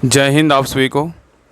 जय हिंद आप सभी को।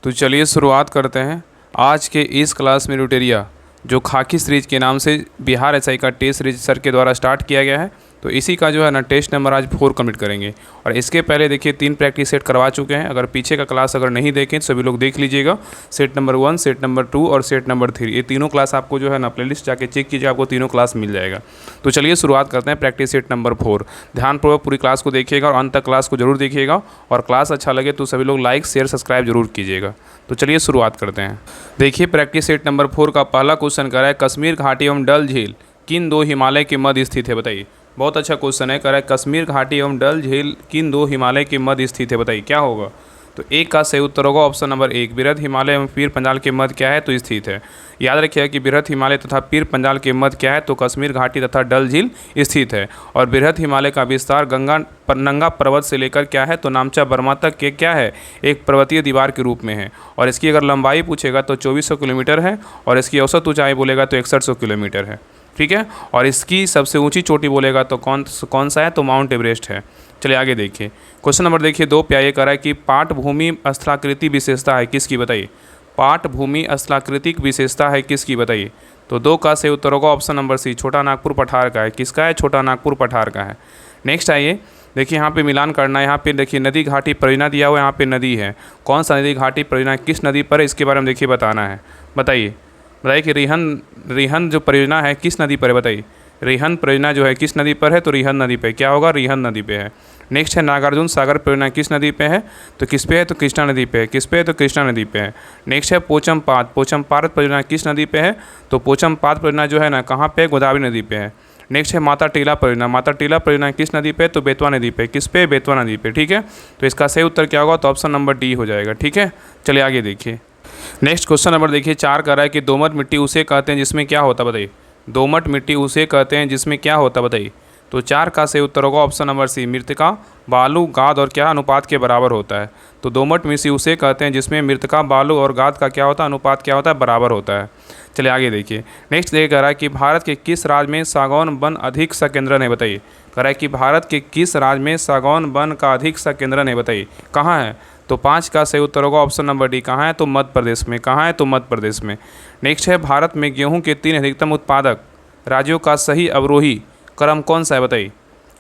तो चलिए शुरुआत करते हैं आज के इस क्लास में ड्यूटेरिया जो खाकी सीरीज के नाम से बिहार एसआई का टेस्ट सीरीज सर के द्वारा स्टार्ट किया गया है। तो इसी का जो है ना टेस्ट नंबर आज 4 कंप्लीट करेंगे। और इसके पहले देखिए 3 प्रैक्टिस सेट करवा चुके हैं। अगर पीछे का क्लास अगर नहीं देखें तो सभी लोग देख लीजिएगा। सेट नंबर 1, सेट नंबर 2 और सेट नंबर 3, ये तीनों क्लास आपको जो है ना प्लेलिस्ट जाके चेक कीजिए, आपको तीनों क्लास मिल जाएगा। तो चलिए शुरुआत करते हैं प्रैक्टिस सेट नंबर 4। ध्यानपूर्वक पूरी क्लास को देखिएगा और अंत तक क्लास को जरूर देखिएगा। और क्लास अच्छा लगे तो सभी लोग लाइक शेयर सब्सक्राइब जरूर कीजिएगा। तो चलिए शुरुआत करते हैं। देखिए प्रैक्टिस सेट नंबर 4 का पहला क्वेश्चन कर रहा है कश्मीर घाटी एवं डल झील किन दो हिमालय के मध्य स्थित है, बताइए। बहुत अच्छा क्वेश्चन है। कह रहा है कश्मीर घाटी एवं डल झील किन दो हिमालय के मध्य स्थित है, बताइए क्या होगा। तो एक का सही उत्तर होगा ऑप्शन नंबर 1, बृहद हिमालय एवं पीर पंजाल के मध्य क्या है, तो स्थित है। याद रखिएगा कि बृहद हिमालय तथा पीर पंजाल के मध्य क्या है, तो कश्मीर घाटी तथा डल झील स्थित है। और बृहद हिमालय का विस्तार नंगा पर्वत से लेकर क्या है, तो नामचा बर्मा तक के क्या है, एक पर्वतीय दीवार के रूप में है। और इसकी अगर लंबाई पूछेगा तो 2400 किलोमीटर है। और इसकी औसत ऊंचाई बोलेगा तो 6100 किलोमीटर है, ठीक है। और इसकी सबसे ऊंची चोटी बोलेगा तो कौन सा है, तो माउंट एवरेस्ट है। चलिए आगे देखिए क्वेश्चन नंबर देखिए 2 पे ये कह रहा है कि पाटभूमि स्थलाकृति विशेषता है किसकी, बताइए। पाटभूमि स्थलाकृतिक विशेषता है किसकी, बताइए। तो 2 का सही उत्तर होगा ऑप्शन नंबर सी, छोटा नागपुर पठार का है। किसका है, छोटा नागपुर पठार का है। नेक्स्ट आइए देखिए यहाँ पे मिलान करना है। यहाँ पे देखिए नदी घाटी परियोजना दिया हुआ है, यहाँ पे नदी है। कौन सा नदी घाटी परियोजना किस नदी पर है, इसके बारे में देखिए बताना है। बताइए कि रिहन जो परियोजना है किस नदी पर है, बताइए। रिहन परियोजना जो है किस नदी पर है, तो रिहन नदी पे। क्या होगा, रिहन नदी पे है। नेक्स्ट है नागार्जुन सागर परियोजना किस नदी पे है, तो किस पे है, तो कृष्णा नदी पे है। किस पे है, तो कृष्णा नदी पे है। नेक्स्ट है पोचमपात परियोजना किस नदी पे है, तो पोचमपात परियोजना जो है ना कहाँ पे है, गोदावरी नदी पे है। नेक्स्ट है माता टीला परियोजना किस नदी पे, तो बेतवा नदी पे। किस पे, बेतवा नदी पे, ठीक है। तो इसका सही उत्तर क्या होगा, तो ऑप्शन नंबर डी हो जाएगा, ठीक है। चलिए आगे देखिए नेक्स्ट क्वेश्चन नंबर देखिए 4 कर रहा है कि दोमट मिट्टी उसे कहते हैं जिसमें क्या होता है, बताइए। दोमट मिट्टी उसे कहते हैं जिसमें क्या होता है, बताइए। तो 4 का सही उत्तर होगा ऑप्शन नंबर सी, मृतिका बालू गाद और क्या अनुपात के बराबर होता है। तो दोमट मिट्टी उसे कहते हैं जिसमें मृतिका बालू और गाद का क्या होता है, अनुपात क्या होता है, बराबर होता है। चलिए आगे देखिए नेक्स्ट देखिए कह रहा है कि भारत के किस राज्य में सागौन वन अधिक संकेंद्रण है, बताइए। कह रहा है कि भारत के किस राज्य में सागौन वन का अधिक संकेंद्रण है, बताइए कहाँ है। तो 5 का सही उत्तर होगा ऑप्शन नंबर डी, कहाँ है, तो मध्य प्रदेश में। कहाँ है, तो मध्य प्रदेश में। नेक्स्ट है भारत में गेहूं के 3 अधिकतम उत्पादक राज्यों का सही अवरोही क्रम कौन सा है, बताइए।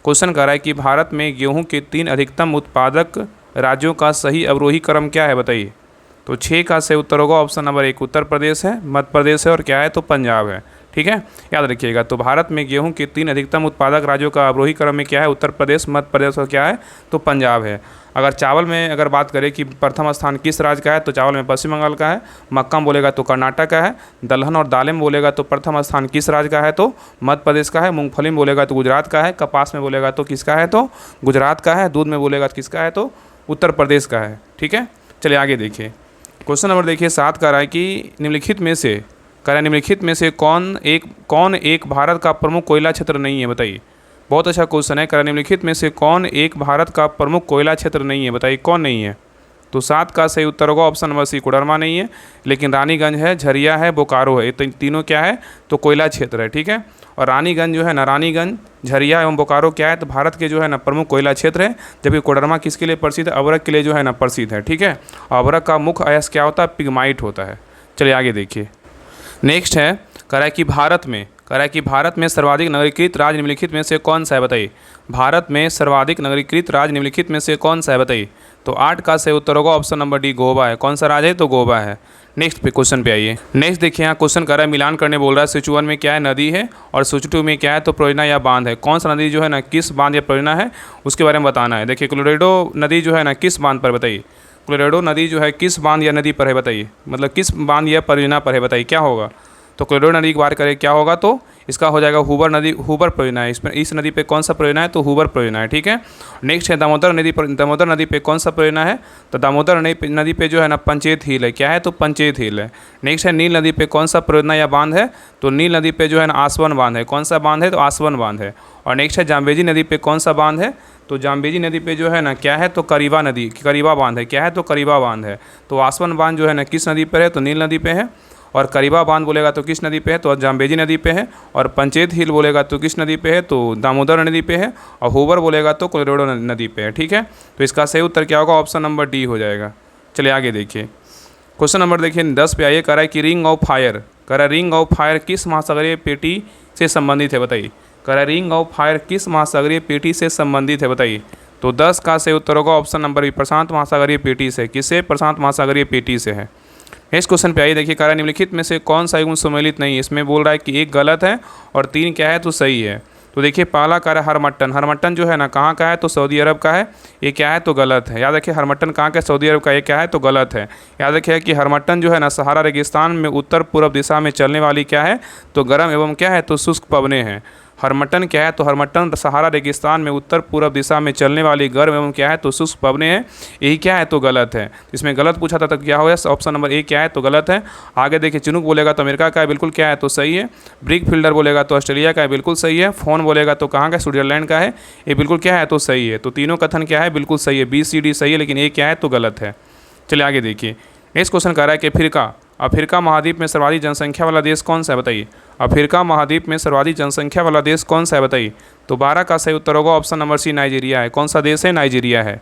क्वेश्चन कर रहा है कि भारत में गेहूं के 3 अधिकतम उत्पादक राज्यों का सही अवरोही क्रम क्या है, बताइए। तो 6 का सही उत्तर होगा ऑप्शन नंबर 1, उत्तर प्रदेश है, मध्य प्रदेश है और क्या है, तो पंजाब है, ठीक है। याद रखिएगा तो भारत में गेहूं के 3 अधिकतम उत्पादक राज्यों का अवरोही क्रम में क्या है, उत्तर प्रदेश, मध्य प्रदेश और क्या है, तो पंजाब है। अगर चावल में अगर बात करें कि प्रथम स्थान किस राज्य का है, तो चावल में पश्चिम बंगाल का है। मक्का में बोलेगा तो कर्नाटक का है। दलहन और दालें में बोलेगा तो प्रथम स्थान किस राज्य का है, तो मध्य प्रदेश का है। मूंगफली में बोलेगा तो गुजरात का है। कपास में बोलेगा तो किसका है, तो गुजरात का है। दूध में बोलेगा तो किसका है, तो उत्तर प्रदेश का है, ठीक है। चलिए आगे देखिए क्वेश्चन नंबर देखिए 7 का रहा है कि निम्नलिखित में से कौन एक भारत का प्रमुख कोयला क्षेत्र नहीं है, बताइए। बहुत अच्छा क्वेश्चन है। निम्नलिखित में से कौन एक भारत का प्रमुख कोयला क्षेत्र नहीं है, बताइए कौन नहीं है। तो 7 का सही उत्तर होगा ऑप्शन नंबर सी, कोडरमा नहीं है, लेकिन रानीगंज है, झरिया है, बोकारो है। ये तो तीनों क्या है, तो कोयला क्षेत्र है, ठीक है। और रानीगंज जो है ना, रानीगंज, झरिया एवं बोकारो क्या है, तो भारत के जो है ना प्रमुख कोयला क्षेत्र है। जबकि कोडरमा किसके लिए प्रसिद्ध है, अवरक के लिए जो है ना प्रसिद्ध है, ठीक है। अवरक का मुख्य अयस्क क्या होता है, पिग्माइट होता है। चलिए आगे देखिए नेक्स्ट है कह रहा है कि भारत में सर्वाधिक नगरीकृत राज्य निम्नलिखित में से कौन सा है, बताइए। भारत में सर्वाधिक नगरीकृत राज्य निम्नलिखित में से कौन सा है, बताइए। तो 8 का सही उत्तर होगा ऑप्शन नंबर डी, गोवा है। कौन सा राज्य है, तो गोवा है। नेक्स्ट पे क्वेश्चन पे आइए। नेक्स्ट देखिए यहाँ क्वेश्चन कर रहा है मिलान करने बोल रहा है सिचुअन में क्या है, नदी है, और सिचुटू में क्या है, तो परियोजना या बांध है। कौन सा नदी जो है ना किस बांध या परियोजना है, उसके बारे में बताना है। देखिए कोलोरेडो नदी जो है ना किस बांध पर, बताइए। कोलोरेडो नदी जो है किस बांध या नदी पर है, बताइए। मतलब किस बांध या परियोजना पर है, बताइए क्या होगा। तो कोलोरेडो नदी की बात करें क्या होगा, तो इसका हो जाएगा हूबर परियोजना है। इसमें इस नदी पे कौन सा परियोजना है, तो हूबर परियोजना है, ठीक है। नेक्स्ट है दामोदर नदी पे कौन सा परियोजना है, तो दामोदर नदी पे जो है ना पंचेत हिल है। क्या है, तो पंचेत हिल है। नेक्स्ट है नील नदी पे कौन सा परियोजना या बांध है, तो नील नदी पे जो है ना आसवन बांध है। कौन सा बांध है, तो आसवन बांध है। और नेक्स्ट है जाम्बेजी नदी पे कौन सा बांध है, तो जाम्बेजी नदी पे जो है ना क्या है, तो करीबा बांध है। क्या है, तो करीबा बांध है। तो आसवन बांध जो है ना किस नदी पर है, तो नील नदी पे है। और करीबा बांध बोलेगा तो किस नदी पे है, तो जाम्बेजी नदी पे है। और पंचेत हिल बोलेगा तो किस नदी पे है, तो दामोदर नदी पे है। और होबर बोलेगा तो कोलोराडो नदी पे है। ठीक है, तो इसका सही उत्तर क्या होगा, ऑप्शन नंबर डी हो जाएगा। चलिए आगे देखिए, क्वेश्चन नंबर देखिए 10 पे आइए। कह रहा है कि रिंग ऑफ फायर, कह रहा है रिंग ऑफ फायर किस महासागरीय पेटी से संबंधित है, बताइए। कह रहा है रिंग ऑफ फायर किस महासागरीय पेटी से संबंधित है, बताइए। तो 10 का सही उत्तर होगा ऑप्शन नंबर बी, प्रशांत महासागरीय पेटी से। किससे, प्रशांत महासागरीय पेटी से है। नेक्स्ट क्वेश्चन पे आइए देखिए, कह रहा है निम्नलिखित में से कौन सा युग्म सम्मिलित नहीं है। इसमें बोल रहा है कि एक गलत है और 3 क्या है, तो सही है। तो देखिए पहला कह रहा है हरमट्टन, हरमट्टन जो है ना कहाँ का है, तो सऊदी अरब का है। ये क्या है, तो गलत है। याद रखिए हरमट्टन कहाँ का है, सऊदी अरब का। ये क्या है, तो गलत है। याद रखिए कि हरमट्टन जो है ना सहारा रेगिस्तान में उत्तर पूर्व दिशा में चलने वाली क्या है, तो गर्म एवं क्या है, तो शुष्क पवनें हैं। हरमट्टन क्या है, तो हरमट्टन सहारा रेगिस्तान में उत्तर पूर्व दिशा में चलने वाली गर्म एवं क्या है, तो शुष्क पवनें हैं। यही क्या है, तो गलत है। इसमें गलत पूछा था तो क्या हो गया, ऑप्शन नंबर ए क्या है, तो गलत है। आगे देखिए चिनूक बोलेगा तो अमेरिका का है, बिल्कुल क्या है, तो सही है। ब्रिक फील्डर बोलेगा तो ऑस्ट्रेलिया का है, बिल्कुल सही है। फोन बोलेगा तो कहाँ का, स्विट्जरलैंड का है। ये बिल्कुल क्या है, तो सही है। तो तीनों कथन क्या है, बिल्कुल सही है। बी सी डी सही है, लेकिन ए क्या है, तो गलत है। चलिए आगे देखिए, नेक्स्ट क्वेश्चन कह रहा है कि अफ्रीका महाद्वीप में सर्वाधिक जनसंख्या वाला देश कौन सा है, बताइए। अफ्रीका महाद्वीप में सर्वाधिक जनसंख्या वाला देश कौन सा है, बताइए। तो 12 का सही उत्तर होगा ऑप्शन नंबर सी, नाइजीरिया है। कौन सा देश है, नाइजीरिया है।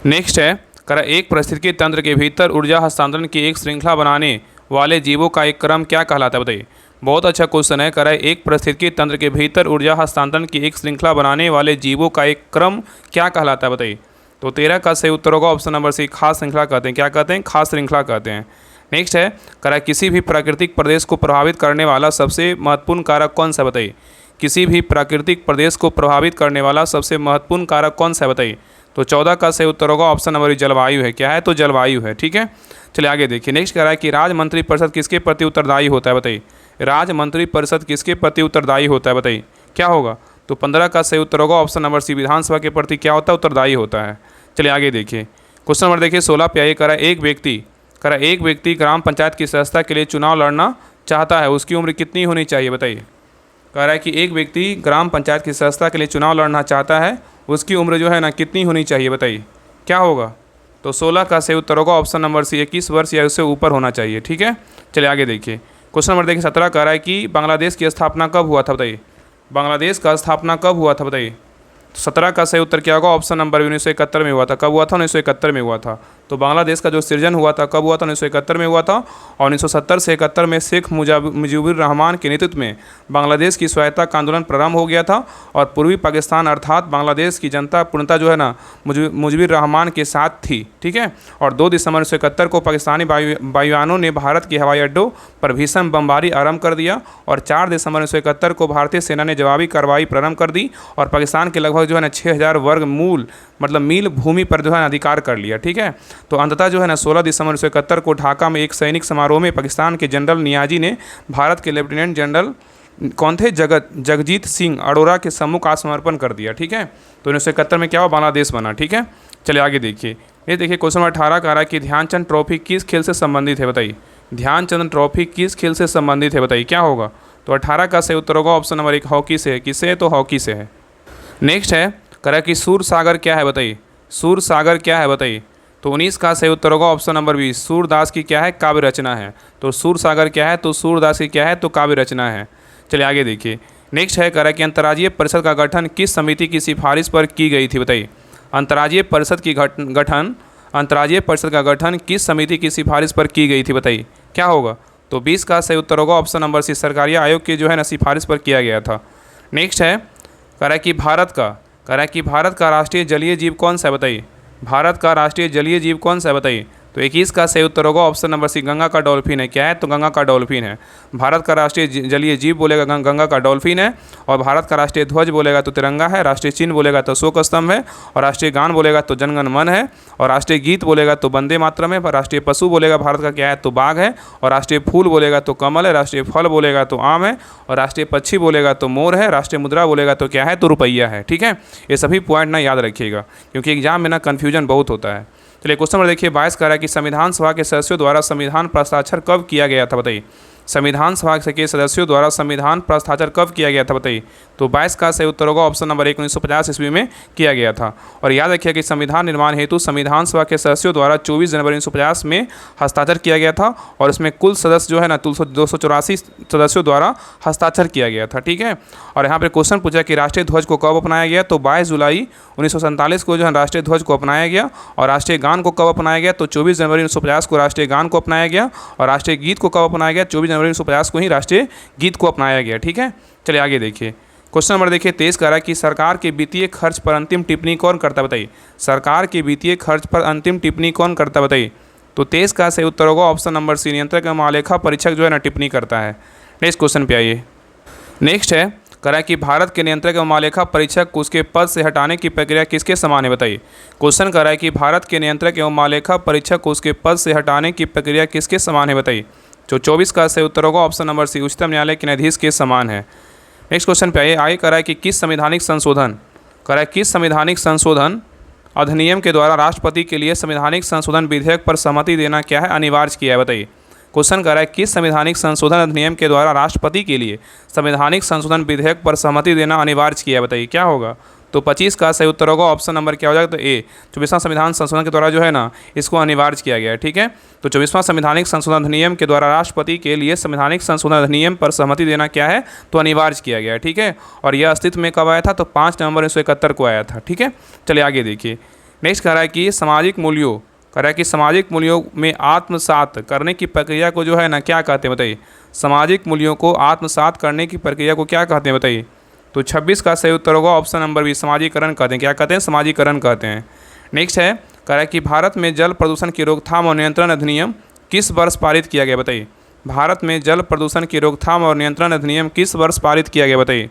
नेक्स्ट है, कह रहा एक पारिस्थितिकी तंत्र के भीतर ऊर्जा हस्तांतरण की एक श्रृंखला बनाने वाले जीवों का एक क्रम क्या कहलाता है, बताइए। बहुत अच्छा क्वेश्चन है। कह रहा है एक पारिस्थितिकी तंत्र के भीतर ऊर्जा हस्तांतरण की एक श्रृंखला बनाने वाले जीवों का एक क्रम क्या कहलाता है, बताइए। तो 13 का सही उत्तर होगा ऑप्शन नंबर सी, खास श्रृंखला कहते हैं। क्या कहते हैं, खास श्रृंखला कहते हैं। नेक्स्ट है, कह रहा है किसी भी प्राकृतिक प्रदेश को प्रभावित करने वाला सबसे महत्वपूर्ण कारक कौन सा, बताइए। किसी भी प्राकृतिक प्रदेश को प्रभावित करने वाला सबसे महत्वपूर्ण कारक कौन सा है, बताइए। तो 14 का सही उत्तर होगा ऑप्शन नंबर जलवायु है। क्या है, तो जलवायु है। ठीक है, चलिए आगे देखिए। नेक्स्ट कह रहा है कि राज्य मंत्री परिषद किसके प्रति उत्तरदायी होता है, बताइए। राज्य मंत्री परिषद किसके प्रति उत्तरदायी होता है, बताइए। क्या होगा, तो 15 का सही उत्तर होगा ऑप्शन नंबर सी, विधानसभा के प्रति क्या होता है, उत्तरदायी होता है। चलिए आगे देखिए, क्वेश्चन नंबर देखिए 16 पे आइए। कह रहा है एक व्यक्ति ग्राम पंचायत की सदस्यता के लिए चुनाव लड़ना चाहता है, उसकी उम्र कितनी होनी चाहिए, बताइए। कह रहा है कि एक व्यक्ति ग्राम पंचायत की सदस्यता के लिए चुनाव लड़ना चाहता है, उसकी उम्र जो है ना कितनी होनी चाहिए, बताइए। क्या होगा, तो 16 का सही उत्तर होगा ऑप्शन नंबर सी, 21 वर्ष या उससे ऊपर होना चाहिए। ठीक है, चलिए आगे देखिए। क्वेश्चन नंबर देखिए 17 कह रहा है कि बांग्लादेश की स्थापना कब हुआ था, बताइए। बांग्लादेश का स्थापना कब हुआ था, बताइए। 17 का सही उत्तर क्या होगा, ऑप्शन नंबर 1971 में हुआ था। कब हुआ था, 1971 में हुआ था। तो बांग्लादेश का जो सृजन हुआ था कब हुआ था, 1971 में हुआ था। और 1970 से 71 में शेख मुजीबुर रहमान के नेतृत्व में बांग्लादेश की स्वायत्ता का आंदोलन प्रारंभ हो गया था। और पूर्वी पाकिस्तान अर्थात बांग्लादेश की जनता पूर्णतः जो है ना मुजीबुर रहमान के साथ थी। ठीक है, और 2 दिसंबर 1971 को पाकिस्तानी वायुयानों ने भारत के हवाई अड्डों पर भीषण बमबारी आरंभ कर दिया। और 4 दिसंबर 1971 को भारतीय सेना ने जवाबी कार्रवाई प्रारंभ कर दी और पाकिस्तान के लगभग जो है ना 6000 वर्ग मील भूमि पर जो है अधिकार कर लिया। ठीक है, तो अंततः जो है ना 16 दिसंबर 1971 को ढाका में एक सैनिक समारोह में पाकिस्तान के जनरल नियाजी ने भारत के लेफ्टिनेंट जनरल कौन थे, जगजीत सिंह अरोड़ा के सम्मुख आत्मसमर्पण कर दिया। ठीक है, तो 1971 में क्या हुआ, बांग्लादेश बना। ठीक है, चलिए आगे देखिए। ये देखिए क्वेश्चन नंबर 18 कह रहा है कि ध्यानचंद ट्रॉफी किस खेल से संबंधित है, बताइए। ध्यानचंद ट्रॉफी किस खेल से संबंधित है, बताइए। क्या होगा, तो 18 का सही उत्तर होगा ऑप्शन नंबर 1, हॉकी से है। किससे है, तो हॉकी से है। नेक्स्ट है, कह रहा है कि सूरसागर क्या है, बताइए। सूरसागर क्या है, बताइए। तो 19 का सही उत्तर होगा ऑप्शन नंबर 20, सूरदास की क्या है, काव्य रचना है। तो सूरसागर क्या है, तो सूरदास की क्या है, तो काव्य रचना है। चलिए आगे देखिए। नेक्स्ट है, कह रहा है कि अंतर्राज्यीय परिषद का गठन किस समिति की सिफारिश पर की गई थी, बताइए। अंतर्राज्यीय परिषद का गठन किस समिति की सिफारिश पर की गई थी, बताइए। क्या होगा, तो 20 का सही उत्तर होगा ऑप्शन नंबर सी, सरकारी आयोग की जो है ना सिफारिश पर किया गया था। नेक्स्ट है, कह रहा है कि भारत का राष्ट्रीय जलीय जीव कौन सा है, बताइए। भारत का राष्ट्रीय जलीय जीव कौन सा है, बताइए। तो 21 का सही उत्तर होगा ऑप्शन नंबर सी, गंगा का डॉल्फिन है। क्या है, तो गंगा का डॉल्फिन है। भारत का राष्ट्रीय जलीय जीव बोलेगा गंगा का डॉल्फिन है। और भारत का राष्ट्रीय ध्वज बोलेगा तो तिरंगा है। राष्ट्रीय चिन्ह बोलेगा तो अशोक स्तंभ है। और राष्ट्रीय गान बोलेगा तो जनगण मन है। और राष्ट्रीय गीत बोलेगा तो वंदे मातरम है। राष्ट्रीय पशु बोलेगा भारत का क्या है, तो बाघ है। और राष्ट्रीय फूल बोलेगा तो कमल है। राष्ट्रीय फल बोलेगा तो आम है। और राष्ट्रीय पक्षी बोलेगा तो मोर है। राष्ट्रीय मुद्रा बोलेगा तो क्या है, तो रुपया है। ठीक है, ये सभी पॉइंट ना याद रखिएगा क्योंकि एग्जाम में ना कन्फ्यूजन बहुत होता है। चलिए क्वेश्चन नंबर देखिए 22 कह रहा है कि संविधान सभा के सदस्यों द्वारा संविधान पर हस्ताक्षर कब किया गया था, बताइए। संविधान सभा के सदस्यों द्वारा संविधान पर हस्ताक्षर कब किया गया था बताइए। तो 22 का सही उत्तर होगा ऑप्शन नंबर 1 1950 ईस्वी में किया गया था। और याद रखिए कि संविधान निर्माण हेतु संविधान सभा के सदस्यों द्वारा 24 जनवरी 1950 में हस्ताक्षर किया गया था और इसमें कुल सदस्य जो है ना 284 सदस्यों द्वारा हस्ताक्षर किया गया था। ठीक है। और यहाँ पर क्वेश्चन पूछा कि राष्ट्रीय ध्वज को कब अपनाया गया, तो 22 जुलाई 1947 को जो है राष्ट्रीय ध्वज को अपनाया गया। और राष्ट्रीय गान को कब अपनाया गया, तो 24 जनवरी 1950 को राष्ट्रीय गान को अपनाया गया। और राष्ट्रीय गीत को कब अपनाया गया, 24 जनवरी 1950 को ही राष्ट्रीय गीत को अपनाया गया। ठीक है। चलिए आगे देखिए, क्वेश्चन नंबर देखिए 23 कह रहा है कि सरकार के वित्तीय खर्च पर अंतिम टिप्पणी कौन करता है बताइए। सरकार के वित्तीय खर्च पर अंतिम टिप्पणी कौन करता है बताइए। तो 23 का सही उत्तर होगा ऑप्शन नंबर सी, नियंत्रक एवं महालेखा परीक्षक जो है ना टिप्पणी करता है। नेक्स्ट क्वेश्चन पे आइए। नेक्स्ट है कह रहा है कि भारत के नियंत्रक एवं महालेखा परीक्षक को उसके पद से हटाने की प्रक्रिया किसके समान है बताइए। क्वेश्चन कह रहा है कि भारत के नियंत्रक एवं महालेखा परीक्षक को उसके पद से हटाने की प्रक्रिया किसके समान है बताइए। तो 24 का सही उत्तर होगा ऑप्शन नंबर सी, उच्चतम न्यायालय के न्यायाधीश के समान है। नेक्स्ट क्वेश्चन पे आइए कह रहा है कि किस संवैधानिक संशोधन कह रहा है किस संवैधानिक संशोधन अधिनियम के द्वारा राष्ट्रपति के लिए संवैधानिक संशोधन विधेयक पर सहमति देना क्या है अनिवार्य किया है बताइए। क्वेश्चन कर रहा है किस संवैधानिक संशोधन अधिनियम के द्वारा राष्ट्रपति के लिए संवैधानिक संशोधन विधेयक पर सहमति देना अनिवार्य किया है बताइए, क्या होगा। तो 25 का सही उत्तर होगा ऑप्शन नंबर क्या हो जाएगा, तो ए 24वां संविधान संशोधन के द्वारा जो है ना इसको अनिवार्य किया गया है। ठीक है। तो 24वां संवैधानिक संशोधन अधिनियम के द्वारा राष्ट्रपति के लिए संवैधानिक संशोधन अधिनियम पर सहमति देना क्या है, तो अनिवार्य किया गया है। ठीक है। और यह अस्तित्व में कब आया था, तो 5 नवंबर 1971 को आया था। ठीक है। चलिए आगे देखिए। नेक्स्ट कह रहा है कि सामाजिक मूल्यों कह रहा है कि सामाजिक मूल्यों में आत्मसात करने की प्रक्रिया को जो है ना क्या कहते हैं बताइए। सामाजिक मूल्यों को आत्मसात करने की प्रक्रिया को क्या कहते हैं बताइए। तो 26 का सही उत्तर होगा ऑप्शन नंबर बी, समाजीकरण कहते हैं। क्या कहते हैं, समाजीकरण कहते हैं। नेक्स्ट है कह रहा है कि भारत में जल प्रदूषण की रोकथाम और नियंत्रण अधिनियम किस वर्ष पारित किया गया बताइए। भारत में जल प्रदूषण की रोकथाम और नियंत्रण अधिनियम किस वर्ष पारित किया गया बताइए।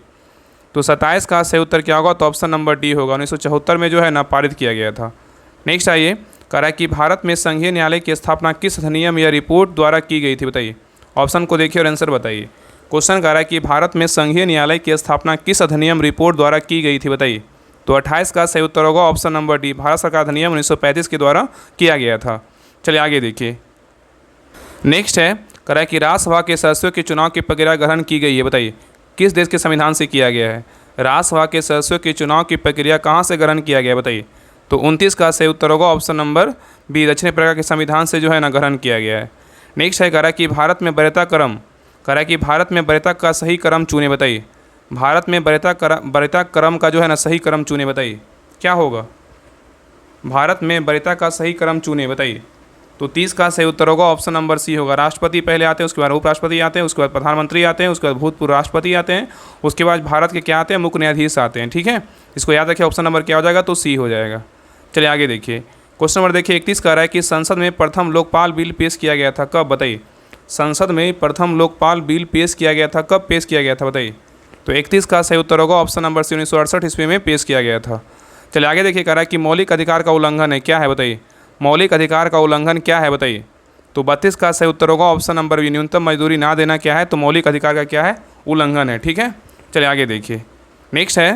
तो 27 का सही उत्तर क्या होगा, तो ऑप्शन नंबर डी होगा, 1974 में जो है ना पारित किया गया था। नेक्स्ट आइए कह रहा है कि भारत में संघीय न्यायालय की स्थापना किस अधिनियम या रिपोर्ट द्वारा की गई थी बताइए। ऑप्शन को देखिए और आंसर बताइए। क्वेश्चन कह रहा है कि भारत में संघीय न्यायालय की स्थापना किस अधिनियम रिपोर्ट द्वारा की गई थी बताइए। तो 28 का सही उत्तर होगा ऑप्शन नंबर डी, भारत सरकार अधिनियम 1935 के द्वारा किया गया था। चलिए आगे देखिए। नेक्स्ट है कह रहा है कि राज्यसभा के सदस्यों के चुनाव की प्रक्रिया ग्रहण की गई है बताइए, किस देश के संविधान से किया गया है। राज्यसभा के सदस्यों के चुनाव की प्रक्रिया कहाँ से ग्रहण किया गया बताइए। तो 29 का सही उत्तर होगा ऑप्शन नंबर बी, दक्षिण अफ्रीका के संविधान से जो है ना ग्रहण किया गया है। नेक्स्ट है कह रहा है कि भारत में वरीयता क्रम कह रहा है कि भारत में वरीयता का सही क्रम चुने बताइए। भारत में वरीयता क्रम का जो है ना सही क्रम चुने बताइए, क्या होगा। भारत में वरीयता का सही क्रम चुने बताइए। तो 30 का सही उत्तर होगा ऑप्शन नंबर सी होगा, राष्ट्रपति पहले आते हैं, उसके बाद उपराष्ट्रपति आते हैं, उसके बाद प्रधानमंत्री आते हैं, उसके बाद भूतपूर्व राष्ट्रपति आते हैं, उसके बाद भारत के क्या आते हैं, मुख्य न्यायाधीश आते हैं। ठीक है। इसको याद रखिए, ऑप्शन नंबर क्या हो जाएगा, तो सी हो जाएगा। चलिए आगे देखिए। क्वेश्चन नंबर देखिए 31 कह रहा है कि संसद में प्रथम लोकपाल बिल पेश किया गया था कब बताइए। संसद में प्रथम लोकपाल बिल पेश किया गया था कब पेश किया गया था बताइए। तो 31 का सही उत्तर होगा ऑप्शन नंबर सी, 1968 ईस्वी में पेश किया गया था। चलिए आगे देखिए कह रहा है कि मौलिक अधिकार का उल्लंघन है, क्या है बताइए। मौलिक अधिकार का उल्लंघन क्या है बताइए। तो 32 का सही उत्तर होगा ऑप्शन नंबर बी, न्यूनतम मजदूरी ना देना क्या है, तो मौलिक अधिकार का क्या है, उल्लंघन है। ठीक है। चलिए आगे देखिए। नेक्स्ट है